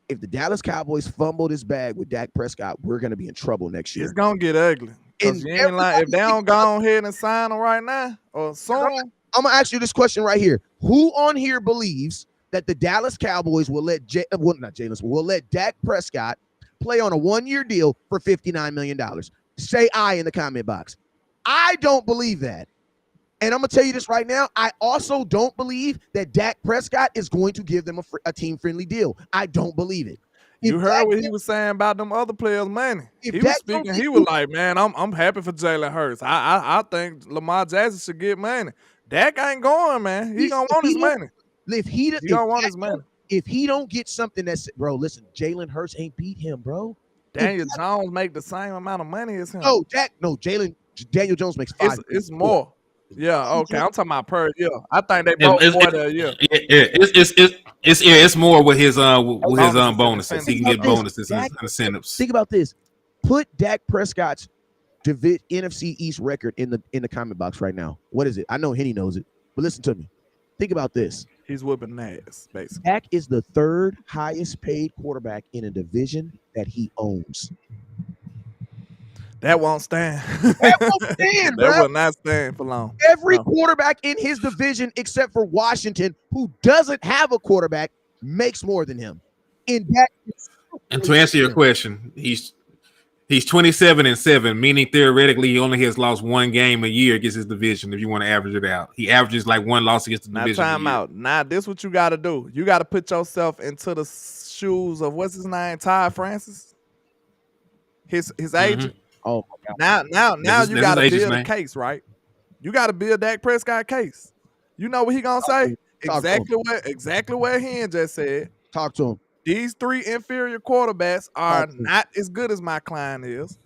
if the Dallas Cowboys fumble this bag with Dak Prescott, we're gonna be in trouble next year. It's gonna get ugly. Cause And you ain't like if they don't go ahead and sign him right now or soon. I'm gonna ask you this question right here: who on here believes that the Dallas Cowboys will let will let Dak Prescott play on a 1-year deal for $59 million? Say I in the comment box. I don't believe that. And I'm going to tell you this right now. I also don't believe that Dak Prescott is going to give them a team-friendly deal. I don't believe it. You heard what he was saying about them other players' money. He was speaking. He was like, "Man, I'm happy for Jalen Hurts. I think Lamar Jackson should get money. Dak ain't going, man. He gonna want his money. If he don't want his money. If he don't get something that's, bro, listen, Jalen Hurts ain't beat him, bro. Daniel Jones make the same amount of money as him. Daniel Jones makes 5. It's more. Yeah, okay. I'm talking about per year. I think they both more than a year. It's more with his bonuses. He can get bonuses and incentives. Think about this. Put Dak Prescott's NFC East record in the comment box right now. What is it? I know Henny knows it, but listen to me. Think about this. He's whooping ass, basically. Dak is the third highest paid quarterback in a division that he owns. That won't stand. That won't stand, bro. That will not stand for long. Every quarterback in his division, except for Washington, who doesn't have a quarterback, makes more than him. And to answer your question, he's 27-7, meaning theoretically he only has lost one game a year against his division. If you want to average it out, he averages like one loss against the division. Now time out. Now this what you got to do. You got to put yourself into the shoes of what's his name, Ty Francis, his agent. Oh my God. Now you got to build a case, right? You got to build Dak Prescott case. You know what he gonna say? Exactly what Hen just said. Talk to him. These 3 inferior quarterbacks are not as good as my client is.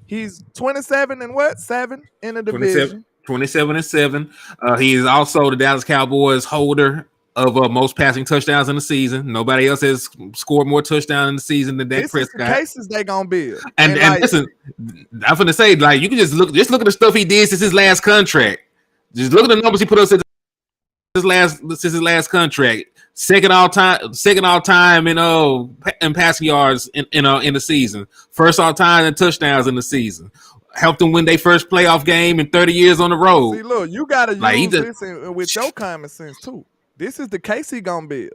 He's 27 and what? 7 in the division. 27-7. He is also the Dallas Cowboys holder of most passing touchdowns in the season. Nobody else has scored more touchdowns in the season than Dak Prescott. The cases they gonna build. And like, listen, I'm gonna say, like, you can just look at the stuff he did since his last contract. Just look at the numbers he put up since his last contract. Second all time in passing yards in the season. First all time in touchdowns in the season. Helped them win their first playoff game in 30 years on the road. See, look, you gotta use this with your common sense too. This is the case he gonna build,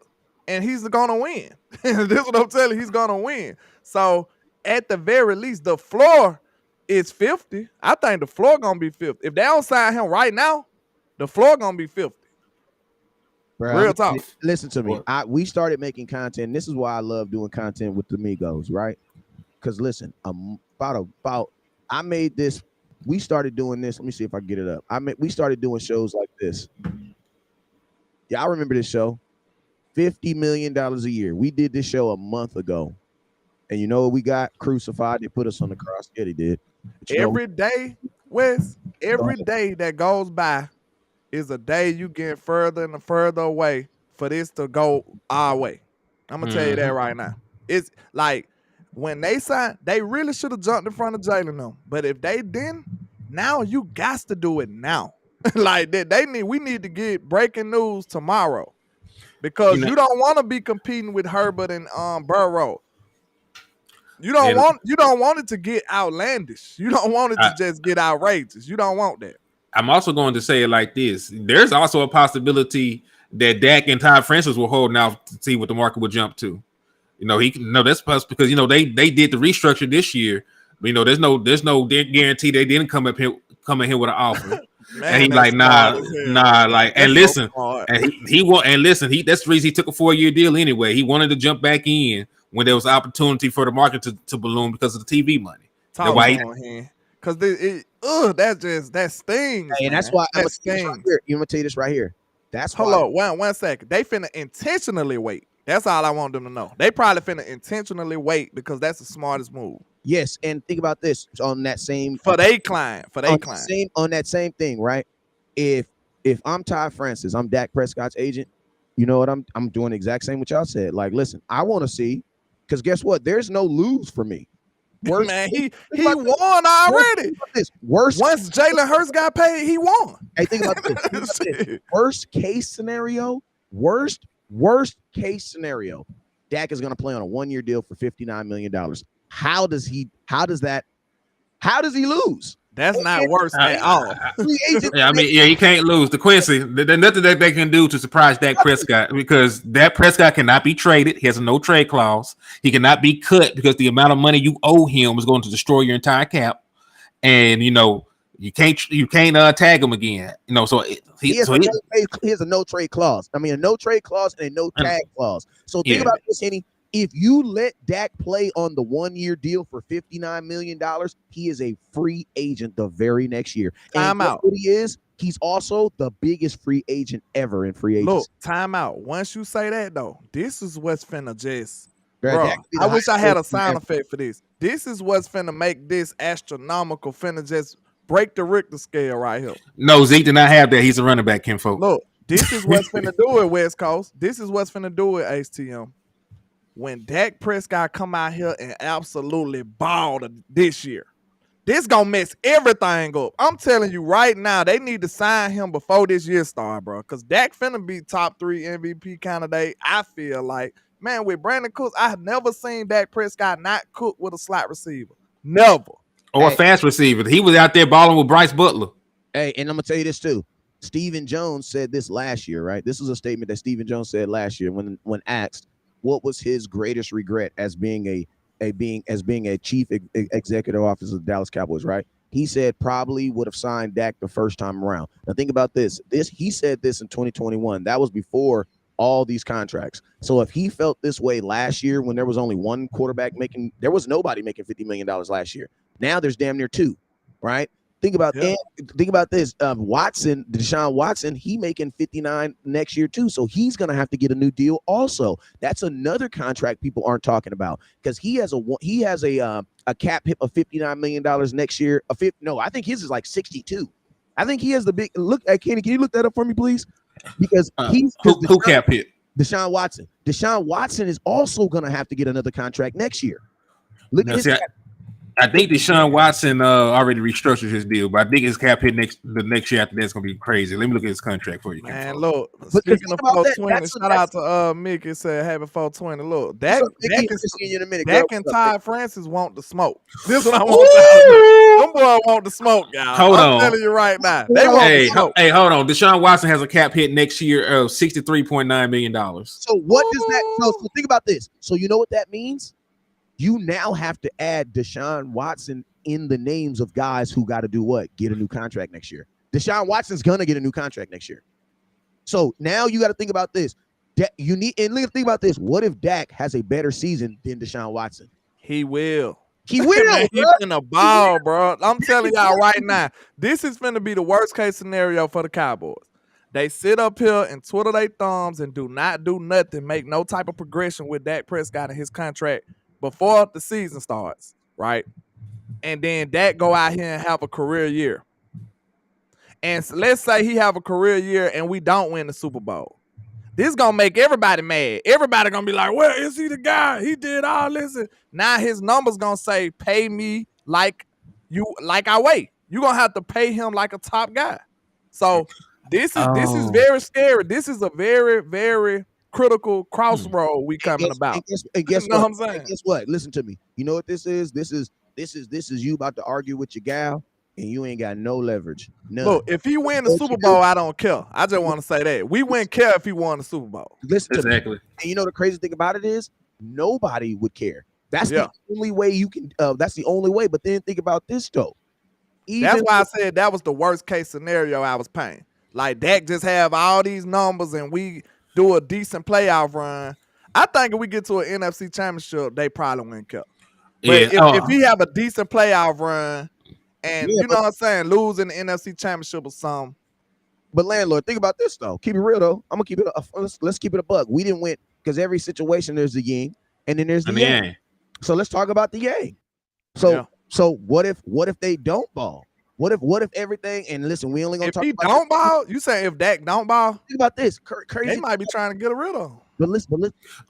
and he's gonna win. This is what I'm telling you. He's gonna win. So at the very least, the floor is 50. I think the floor gonna be 50. If they don't sign him right now, the floor gonna be 50. Bro, real talk. Listen to me. We started making content. This is why I love doing content with the Migos, right? Because listen, I made this. We started doing this. Let me see if I get it up. We started doing shows like this. Y'all remember this show? $50 million a year. We did this show a month ago. And you know what we got? Crucified. They put us on the cross. Yeah, they did. Every day, Wes, every day that goes by is a day you get further and further away for this to go our way. I'm going to tell you that right now. It's like when they signed, they really should have jumped in front of Jalen them. But if they didn't, now you got to do it now. Like that, we need to get breaking news tomorrow, because you don't want to be competing with Herbert and Burrow. You don't want it to get outlandish. You don't want it to just get outrageous. You don't want that. I'm also going to say it like this: there's also a possibility that Dak and Ty Francis were holding out to see what the market would jump to. That's possible because they did the restructure this year. But, there's no guarantee they didn't come in here with an offer. Man, and he's like, nah, like, and listen, and that's the reason he took a 4-year deal anyway. He wanted to jump back in when there was an opportunity for the market to balloon because of the TV money. Because that stings. Hey, and that's why I'm gonna tell you this right here. That's hold on, one second. They finna intentionally wait. That's all I want them to know. They probably finna intentionally wait because that's the smartest move. Yes, and think about this on that same for their client. On that same thing, right? If I'm Ty Francis, I'm Dak Prescott's agent. You know what? I'm doing the exact same what y'all said. Like, listen, I want to see, because guess what? There's no lose for me. Worst. Man, he about won already. Think about this. Worst. Once Jalen Hurts got paid, he won. Hey, think about this. Think about this. Worst case scenario. Worst case scenario. Dak is going to play on a 1-year deal for $59 million. How does he lose? That's not worse at all. Yeah, I mean, he can't lose. The Quincy, there's nothing that they can do to surprise Dak Prescott because Dak Prescott cannot be traded. He has a no trade clause. He cannot be cut because the amount of money you owe him is going to destroy your entire cap. And you can't tag him again. So he has a no trade clause. I mean, a no trade clause and a no tag clause. So think about this, Henny. If you let Dak play on the 1-year deal for $59 million, he is a free agent the very next year. Time out. What he is, he's also the biggest free agent ever in free agency. Look, time out. Once you say that, though, this is what's finna just... Bro, I wish I had a sound effect for this. This is what's finna make this astronomical, finna just break the Richter scale right here. No, Zeke did not have that. He's a running back, Kinfolk. Look, this is what's finna do it, West Coast. This is what's finna do it, HTM. When Dak Prescott come out here and absolutely ball this year, this gonna mess everything up. I'm telling you right now, they need to sign him before this year start, bro. Because Dak finna be top 3 MVP candidate. I feel like, man, with Brandon Cooks, I have never seen Dak Prescott not cook with a slot receiver. Never. Or a fast receiver. He was out there balling with Bryce Butler. Hey, and I'm gonna tell you this too. Stephen Jones said this last year, right? This was a statement that Stephen Jones said last year when asked what was his greatest regret as being a chief executive officer of the Dallas Cowboys, right? He said probably would have signed Dak the first time around. Now think about this. He said this in 2021. That was before all these contracts. So if he felt this way last year when there was only one quarterback there was nobody making $50 million last year. Now there's damn near 2, right? Think about this. Deshaun Watson, he making 59 next year too. So he's gonna have to get a new deal also. That's another contract people aren't talking about because he has a cap hit of $59 million next year. I think his is like 62. I think he has the big look. Kenny, can you look that up for me, please? Because who cap hit? Deshaun Watson. Deshaun Watson is also gonna have to get another contract next year. Look at his cap. I think Deshaun Watson already restructured his deal, but I think his cap hit the next year after that's gonna be crazy. Let me look at his contract for you. Man, look, speaking of 420, shout out to Mickey said happy 420. Look, Dak and Ty Francis want the smoke. This is what I want to them boys want the smoke, y'all. I'm telling you right now. They want the smoke. Hey, hold on. Deshaun Watson has a cap hit next year of $63.9 million. So what does that so think about this. So you know what that means? You now have to add Deshaun Watson in the names of guys who got to do what? Get a new contract next year. Deshaun Watson's going to get a new contract next year. So now you got to think about this. Think about this. What if Dak has a better season than Deshaun Watson? He will. He will. Man, he's in a ball, bro. I'm telling y'all right now, this is going to be the worst case scenario for the Cowboys. They sit up here and twiddle their thumbs and do not do nothing, make no type of progression with Dak Prescott and his contract before the season starts, right? And then Dak go out here and have a career year. And so let's say he have a career year and we don't win the Super Bowl. This is going to make everybody mad. Everybody going to be like, well, is he the guy? He did all this. Now his number's going to say, pay me like I weigh. You're going to have to pay him like a top guy. So this is very scary. This is a very, very critical crossroad we coming about. And guess what? I'm saying? And guess what? Listen to me. You know what this is? This is you about to argue with your gal, and you ain't got no leverage. None. Look, if he win the Super Bowl, I don't care. I just want to say that we wouldn't care if he won the Super Bowl. Listen to me. And you know the crazy thing about it is nobody would care. That's the only way you can. That's the only way. But then think about this though. That's why I said that was the worst case scenario I was painting. Like Dak just have all these numbers and we do a decent playoff run. I think if we get to an NFC championship, they probably wouldn't care. But if he have a decent playoff run and you know what I'm saying, losing the NFC championship or something. But landlord, think about this though. Keep it real though. I'm gonna keep it. Let's keep it a buck. We didn't win because every situation there's the yin and then there's the yang. So let's talk about the yang. So what if they don't ball? What if everything, and listen, we only gonna talk about if he don't ball, you say if Dak don't ball? Think about this. Crazy. They might be trying to get rid of him.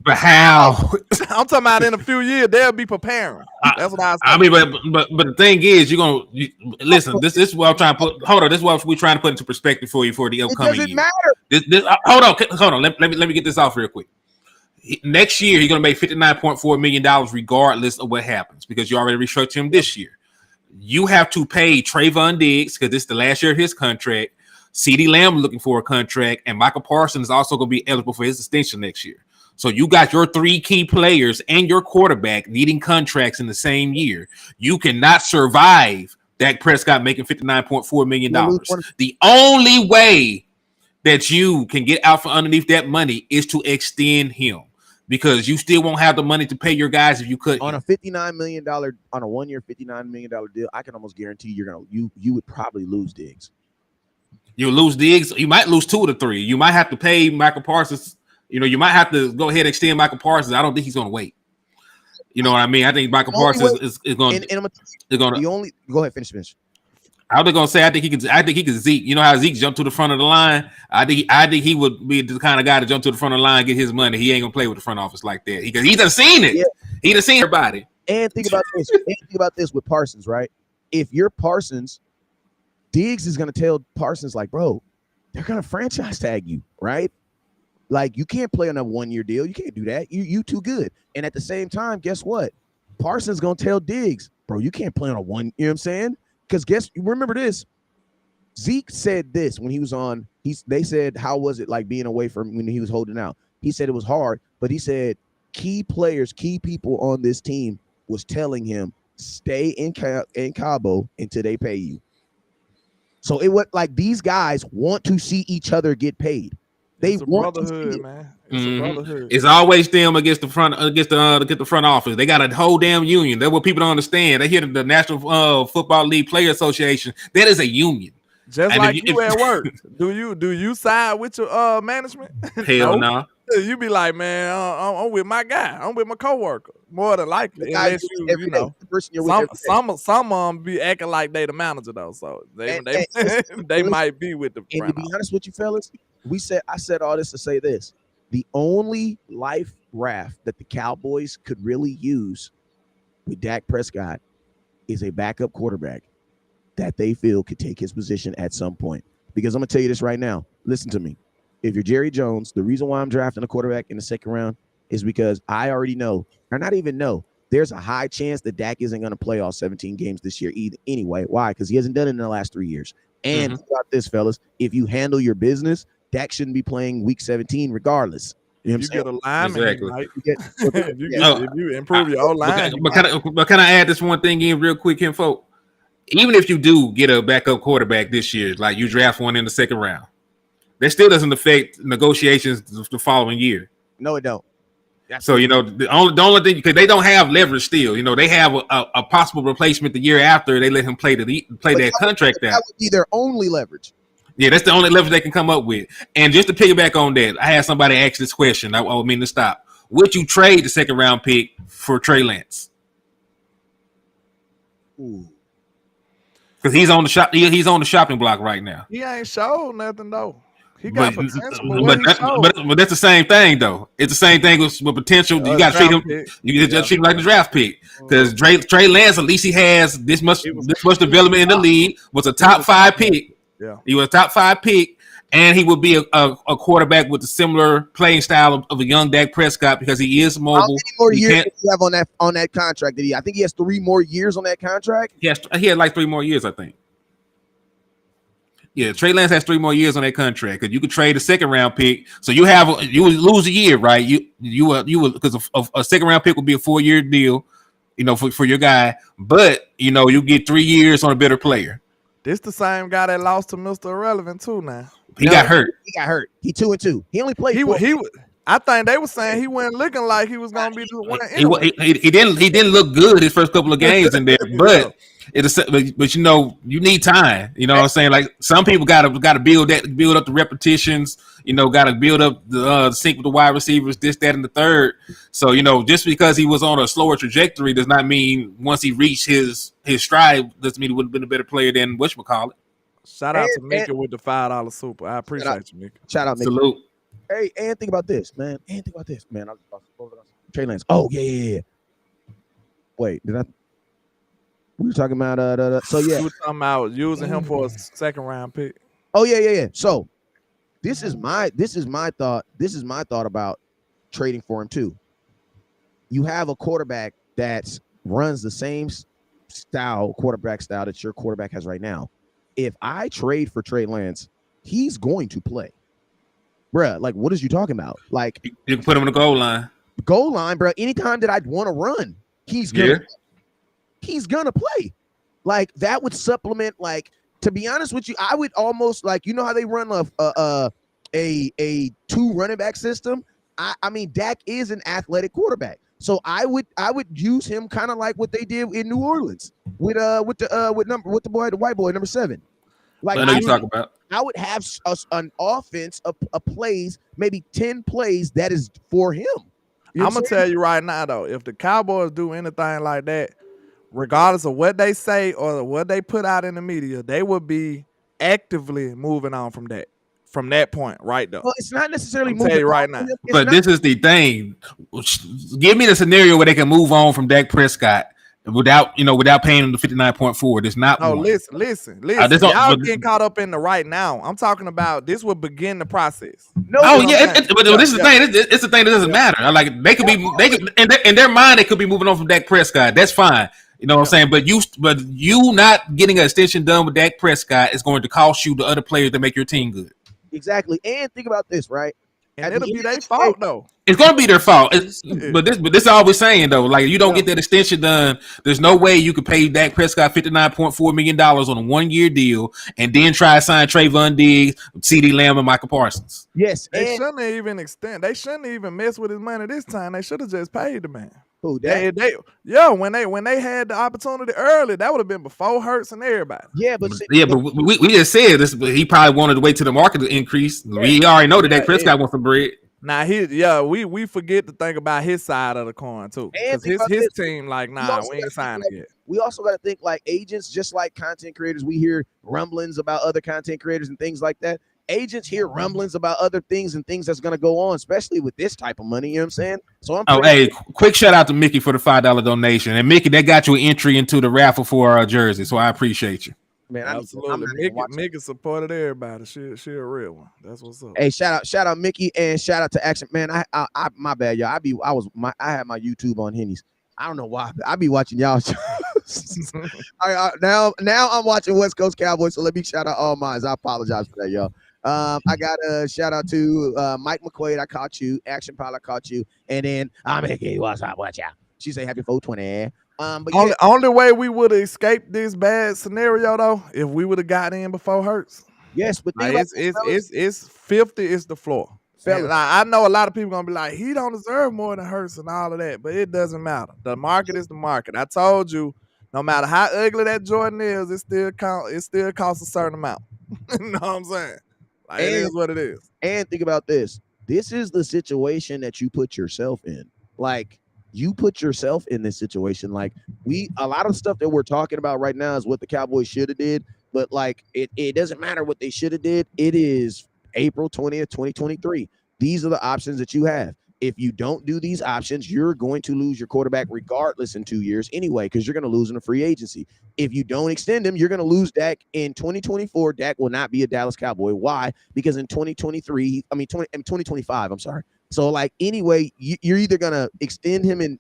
But how? I'm talking about in a few years they'll be preparing. That's what I mean, but the thing is, listen. This is what I'm trying to put. Hold on, this is what we're trying to put into perspective for you for the upcoming year. It doesn't matter. Hold on. Let me get this off real quick. Next year, he's going to make $59.4 million regardless of what happens because you already restructured him this year. You have to pay Trayvon Diggs because this is the last year of his contract. CeeDee Lamb looking for a contract, and Michael Parsons is also going to be eligible for his extension next year. So you got your three key players and your quarterback needing contracts in the same year. You cannot survive Dak Prescott making $59.4 million. The only way that you can get out from underneath that money is to extend him because you still won't have the money to pay your guys if you could. On a $59 million, on a 1 year, $59 million deal, I can almost guarantee you would probably lose Diggs. You'll lose Diggs. You might lose 2 of the 3. You might have to pay Michael Parsons. You might have to go ahead and extend Michael Parsons. I don't think he's going to wait. You know what I mean? I think Michael Parsons is going to. Go ahead, finish. I was going to say I think he could Zeke. You know how Zeke jumped to the front of the line? I think he would be the kind of guy to jump to the front of the line and get his money. He ain't going to play with the front office like that. He done seen it. Yeah. He done seen everybody. And think about this with Parsons, right? If you're Parsons, Diggs is going to tell Parsons like, bro, they're going to franchise tag you, right? Like, you can't play on a 1 year deal. You can't do that. You too good. And at the same time, guess what? Parsons going to tell Diggs, bro, you can't play on a 1, you know what I'm saying? Because remember this, Zeke said this when he was on, they said, how was it like being away from when he was holding out? He said it was hard, but he said key players, key people on this team was telling him, stay in Cabo until they pay you. So it was like these guys want to see each other get paid. They want brotherhood, man. It's a brotherhood. It's always them against the front office. They got a whole damn union. That's what people don't understand. They hear the National Football League Player Association. That is a union. Just and like you at work. Do you side with your management? Hell no. You be like, man, I'm with my guy. I'm with my coworker. More than likely, unless some of them be acting like they the manager though. So they might be with the. And to be honest with you, fellas, I said all this to say this: the only life raft that the Cowboys could really use with Dak Prescott is a backup quarterback that they feel could take his position at some point. Because I'm gonna tell you this right now. Listen to me. If you're Jerry Jones, the reason why I'm drafting a quarterback in the second round is because I already know, or not even know, there's a high chance that Dak isn't going to play all 17 games this year anyway. Why? Because he hasn't done it in the last 3 years. And think about this, fellas. If you handle your business, Dak shouldn't be playing week 17 regardless. You know what I'm saying? Get a lineman, exactly. Right? If you improve your own line. But can I add this one thing in real quick, Kinfolk? Even if you do get a backup quarterback this year, like you draft one in the second round, that still doesn't affect negotiations the following year. No, it don't. So, the only thing, because they don't have leverage still, they have a possible replacement the year after they let him play that contract out. That would be their only leverage. Yeah, that's the only leverage they can come up with. And just to piggyback on that, I had somebody ask this question. I mean to stop. Would you trade the second round pick for Trey Lance? Because he's on the shopping block right now. He ain't showed nothing though. He got potential, but that's the same thing, though. It's the same thing with potential. You got to treat him. You just treat him like the draft pick. Because Trey Lance, at least he has this much development in the league. Was a top 5 pick. Yeah, he was a top 5 pick, and he would be a quarterback with a similar playing style of a young Dak Prescott because he is mobile. How many more years does he have on that contract? I think he has 3 more years on that contract. He had like 3 more years, I think. Yeah, Trey Lance has 3 more years on that contract because you could trade a second round pick. So you would lose a year, right? You would because a second round pick would be a 4-year deal, for your guy. But you get 3 years on a better player. This the same guy that lost to Mr. Irrelevant too. Now he got hurt. He 2-2. He only played. I think they were saying he wasn't looking like he was gonna be the one. Anyway. He didn't look good his first couple of games in there, but. But you need time. You know what I'm saying? Like some people got to build up the repetitions. Got to build up the sync with the wide receivers, this, that, and the third. So just because he was on a slower trajectory does not mean once he reached his stride doesn't mean he would have been a better player than whatchamacallit. Shout out to Mika with the $5 super. I appreciate you, Mika. Shout out, Mika. Salute. Hey, and think about this, man. Trey Lance. Oh yeah. Wait, did I? We were talking about so yeah. You were talking about using him for a second round pick. Oh yeah. So this is my thought. This is my thought about trading for him too. You have a quarterback that runs the same quarterback style that your quarterback has right now. If I trade for Trey Lance, he's going to play. Bruh, like, what is you talking about? Like, You can put him on the goal line. Bruh, anytime that I'd want to run, he's gonna play. Like, that would supplement, like, to be honest with you, I would almost, like, you know how they run a two running back system? I mean, Dak is an athletic quarterback. So I would use him kind of like what they did in New Orleans with the white boy number 7. Like, I know you talk about. I would have an offense of plays, maybe 10 plays that is for him. I'm gonna tell you right now though, if the Cowboys do anything like that, regardless of what they say or what they put out in the media, they would be actively moving on from that point right there. Well, it's not necessarily moving. Tell you right now, but this is the thing. Give me the scenario where they can move on from Dak Prescott without paying him the 59.4. There's not. No, listen. Y'all getting caught up in the right now. I'm talking about this will begin the process. But this is the thing. It's the thing that doesn't matter. Like they could in their mind they could be moving on from Dak Prescott. That's fine. You know what I'm saying? But you not getting an extension done with Dak Prescott is going to cost you the other players that make your team good. Exactly. And think about this, right? And it'll be their fault though. It's gonna be their fault. But this is all we're saying though. Like you don't get that extension done. There's no way you could pay Dak Prescott $59.4 million on a 1-year deal and then try to sign Trayvon Diggs, CeeDee Lamb, and Michael Parsons. Yes, they shouldn't even extend. They shouldn't even mess with his money this time. They should have just paid the man. Who when they had the opportunity early, that would have been before Hurts and everybody. But we just said this. But he probably wanted to wait till the market to increase. We already know that Dak Prescott wants some bread. Now we forget to think about his side of the coin too. Because his team, like, we ain't signing yet. We also got to think like agents, just like content creators. We hear rumblings about other content creators and things like that. Agents hear rumblings about other things and things that's going to go on, especially with this type of money. You know what I'm saying? So quick shout out to Mickey for the $5 donation. And Mickey, that got you an entry into the raffle for our jersey. So I appreciate you. Man, absolutely. Mickey supported everybody. She a real one. That's what's up. Hey, shout out Mickey and shout out to Action. Man, I my bad, y'all. I had my YouTube on Henny's. I don't know why. I be watching y'all shows. Now I'm watching West Coast Cowboys. So let me shout out all mine. I apologize for that, y'all. I got a shout out to Mike McQuaid. I caught you. Action Pile, I caught you. And then Mickey, what's up? Watch out. She say happy 420. But only way we would have escaped this bad scenario though, if we would have got in before Hurts. Yes, but it's 50 is the floor. I know a lot of people gonna be like, he don't deserve more than Hurts and all of that, but it doesn't matter. The market is the market. I told you, no matter how ugly that Jordan is, it still costs a certain amount. You know what I'm saying? Like, it is what it is. And think about this. This is the situation that you put yourself in. Like, you put yourself in this situation. Like, a lot of stuff that we're talking about right now is what the Cowboys should have did, but like it doesn't matter what they should have did. It is April 20th, 2023. These are the options that you have. If you don't do these options, you're going to lose your quarterback regardless in 2 years anyway, because you're going to lose in a free agency. If you don't extend him, you're going to lose Dak in 2024. Dak will not be a Dallas Cowboy. Why? Because in 2025, I'm sorry. So, like, anyway, you're either going to extend him and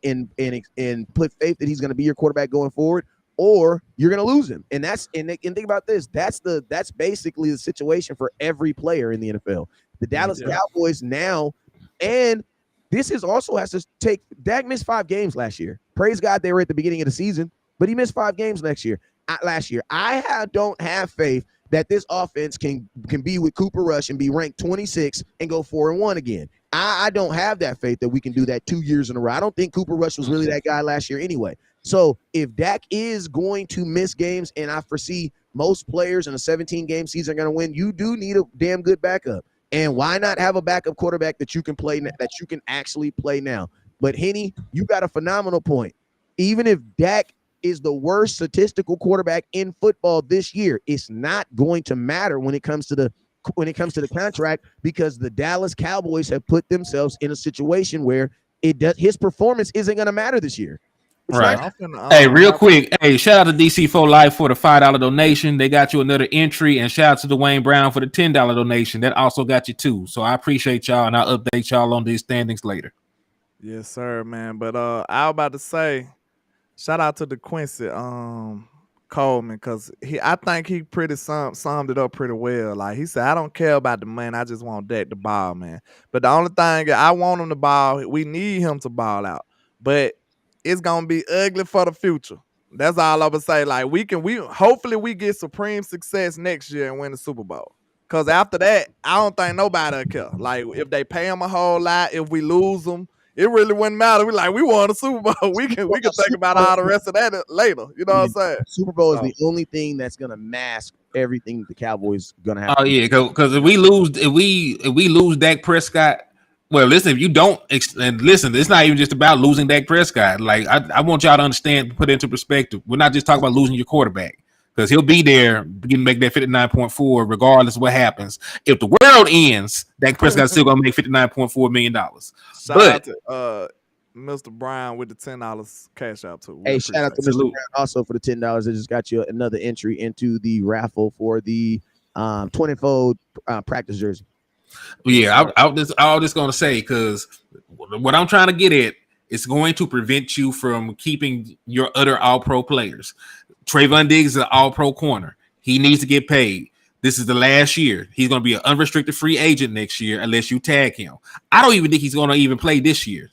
put faith that he's going to be your quarterback going forward, or you're going to lose him. And think about this. That's basically the situation for every player in the NFL. The Dallas Cowboys now, and this also has to take. Dak missed 5 games last year. Praise God they were at the beginning of the season, but he missed 5 games last year. I don't have faith that this offense can be with Cooper Rush and be ranked 26 and go 4-1 again. I don't have that faith that we can do that 2 years in a row. I don't think Cooper Rush was really that guy last year anyway. So if Dak is going to miss games, and I foresee most players in a 17-game season are going to win, you do need a damn good backup. And why not have a backup quarterback that you can play, that you can actually play now? But Henny, you got a phenomenal point. Even if Dak is the worst statistical quarterback in football this year, it's not going to matter when it comes to the when it comes to the contract, because the Dallas Cowboys have put themselves in a situation where his performance isn't going to matter this year. Right. Hey, real quick. Hey, shout out to DC4 Life for the $5 donation. They got you another entry, and shout out to Dwayne Brown for the $10 donation. That also got you too. So I appreciate y'all, and I'll update y'all on these standings later. Yes, sir, man. But I was about to say, shout out to DeQuincy Coleman, because I think he pretty summed it up pretty well. Like he said, I don't care about the man, I just want Dak to ball, man. But the only thing I want him to ball, we need him to ball out. But it's gonna be ugly for the future. That's all I would say. Like hopefully we get supreme success next year and win the Super Bowl. Cause after that, I don't think nobody will care. Like if they pay him a whole lot, if we lose them, it really wouldn't matter. We won a Super Bowl. We can think about all the rest of that later. You know what I'm saying? Super Bowl is the only thing that's gonna mask everything the Cowboys gonna have. Oh yeah, because if we lose Dak Prescott, well, listen, if you don't, and listen, it's not even just about losing Dak Prescott. Like I want y'all to understand, put it into perspective. We're not just talking about losing your quarterback, because he'll be there, make that 59.4 regardless of what happens. If the world ends, Dak Prescott's still gonna make $59.4 million. Shout out to Mr. Brown with the $10 cash out too. Hey, shout out to Mr. Brown also for the $10. I just got you another entry into the raffle for the 20-fold practice jersey. Yeah, I was just gonna say, because what I'm trying to get at is going to prevent you from keeping your other All-Pro players. Trayvon Diggs is an All-Pro corner. He needs to get paid. This is the last year. He's going to be an unrestricted free agent next year unless you tag him. I don't even think he's going to even play this year.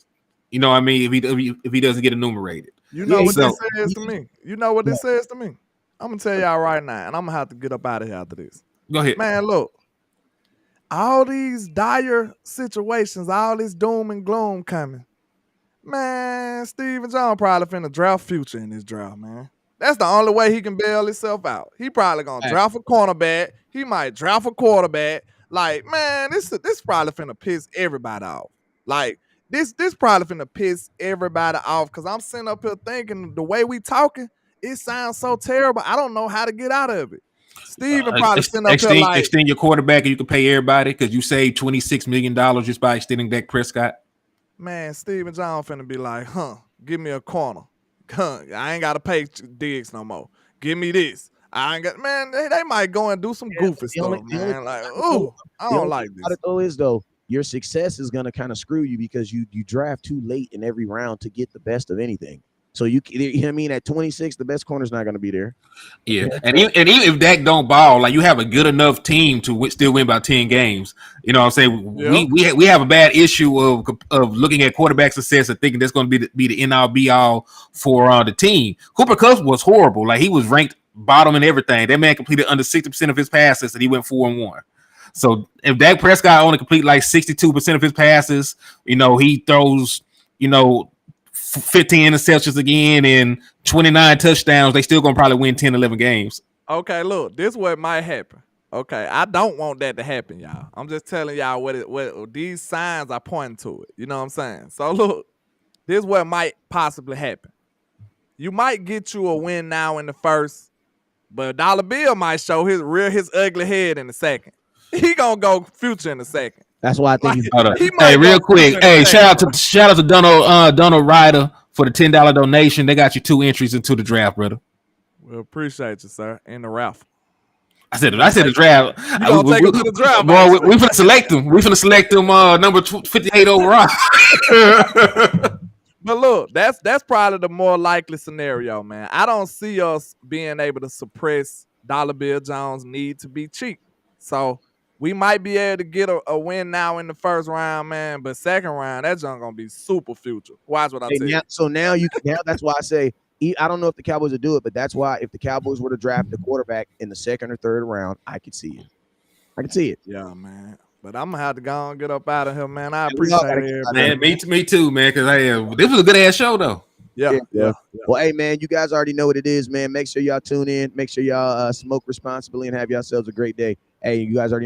You know what I mean? If he doesn't get enumerated. You know what this says to me? You know what this says to me? I'm going to tell y'all right now, and I'm going to have to get up out of here after this. Go ahead. Man, look. All these dire situations, all this doom and gloom coming. Man, Steven John probably finna draft Future in this draft, man. That's the only way he can bail himself out. He probably gonna draft a cornerback. He might draft a quarterback. Like, man, this probably finna piss everybody off. Like, this probably finna piss everybody off, because I'm sitting up here thinking the way we talking, it sounds so terrible. I don't know how to get out of it. Steven probably sitting up here like, extend your quarterback and you can pay everybody because you saved $26 million just by extending Dak Prescott. Man, Steven John finna be like, give me a corner. I ain't gotta pay Diggs no more. Give me this. I ain't got, man. They might go and do some goofy stuff, man. Like, ooh, I don't like this. Though is though, your success is gonna kind of screw you because you draft too late in every round to get the best of anything. So you know what I mean, at 26, the best corner's not gonna be there. Yeah, and even if Dak don't ball, like you have a good enough team to still win by 10 games. You know what I'm saying? Yep. We have a bad issue of looking at quarterback success and thinking that's going to be the end all be all for the team. Cooper Kupp was horrible. Like he was ranked bottom in everything. That man completed under 60% of his passes and he went 4-1. So if Dak Prescott only complete like 62% of his passes, you know, he throws, 15 interceptions again and 29 touchdowns, they still gonna probably win 10, 11 games. Okay, look, this is what might happen. Okay, I don't want that to happen, y'all. I'm just telling y'all what these signs are pointing to it. You know what I'm saying? So look, this is what might possibly happen. You might get you a win now in the first, but Dollar Bill might show his ugly head in the second. He gonna go Future in the second. That's why I think hey, real quick. Hey, shout out to Donald Ryder for the $10 donation. They got you 2 entries into the draft, brother. Well, appreciate you, sir. In the raffle. I said the draft. You gonna take him to the draft, boy? We finna select them. We finna select them number 58 overall. But look, that's probably the more likely scenario, man. I don't see us being able to suppress Dollar Bill Jones' need to be cheap. So we might be able to get a win now in the first round, man. But second round, that junk gonna be super Future. Watch what I say. So now that's why I say I don't know if the Cowboys will do it, but that's why if the Cowboys were to draft the quarterback in the second or third round, I could see it. I can see it. Yeah, man. But I'm gonna have to go and get up out of here, man. I appreciate it, man. Me too, man. Because this was a good ass show, though. Yeah. Well, hey, man, you guys already know what it is, man. Make sure y'all tune in. Make sure y'all smoke responsibly and have yourselves a great day. Hey, you guys already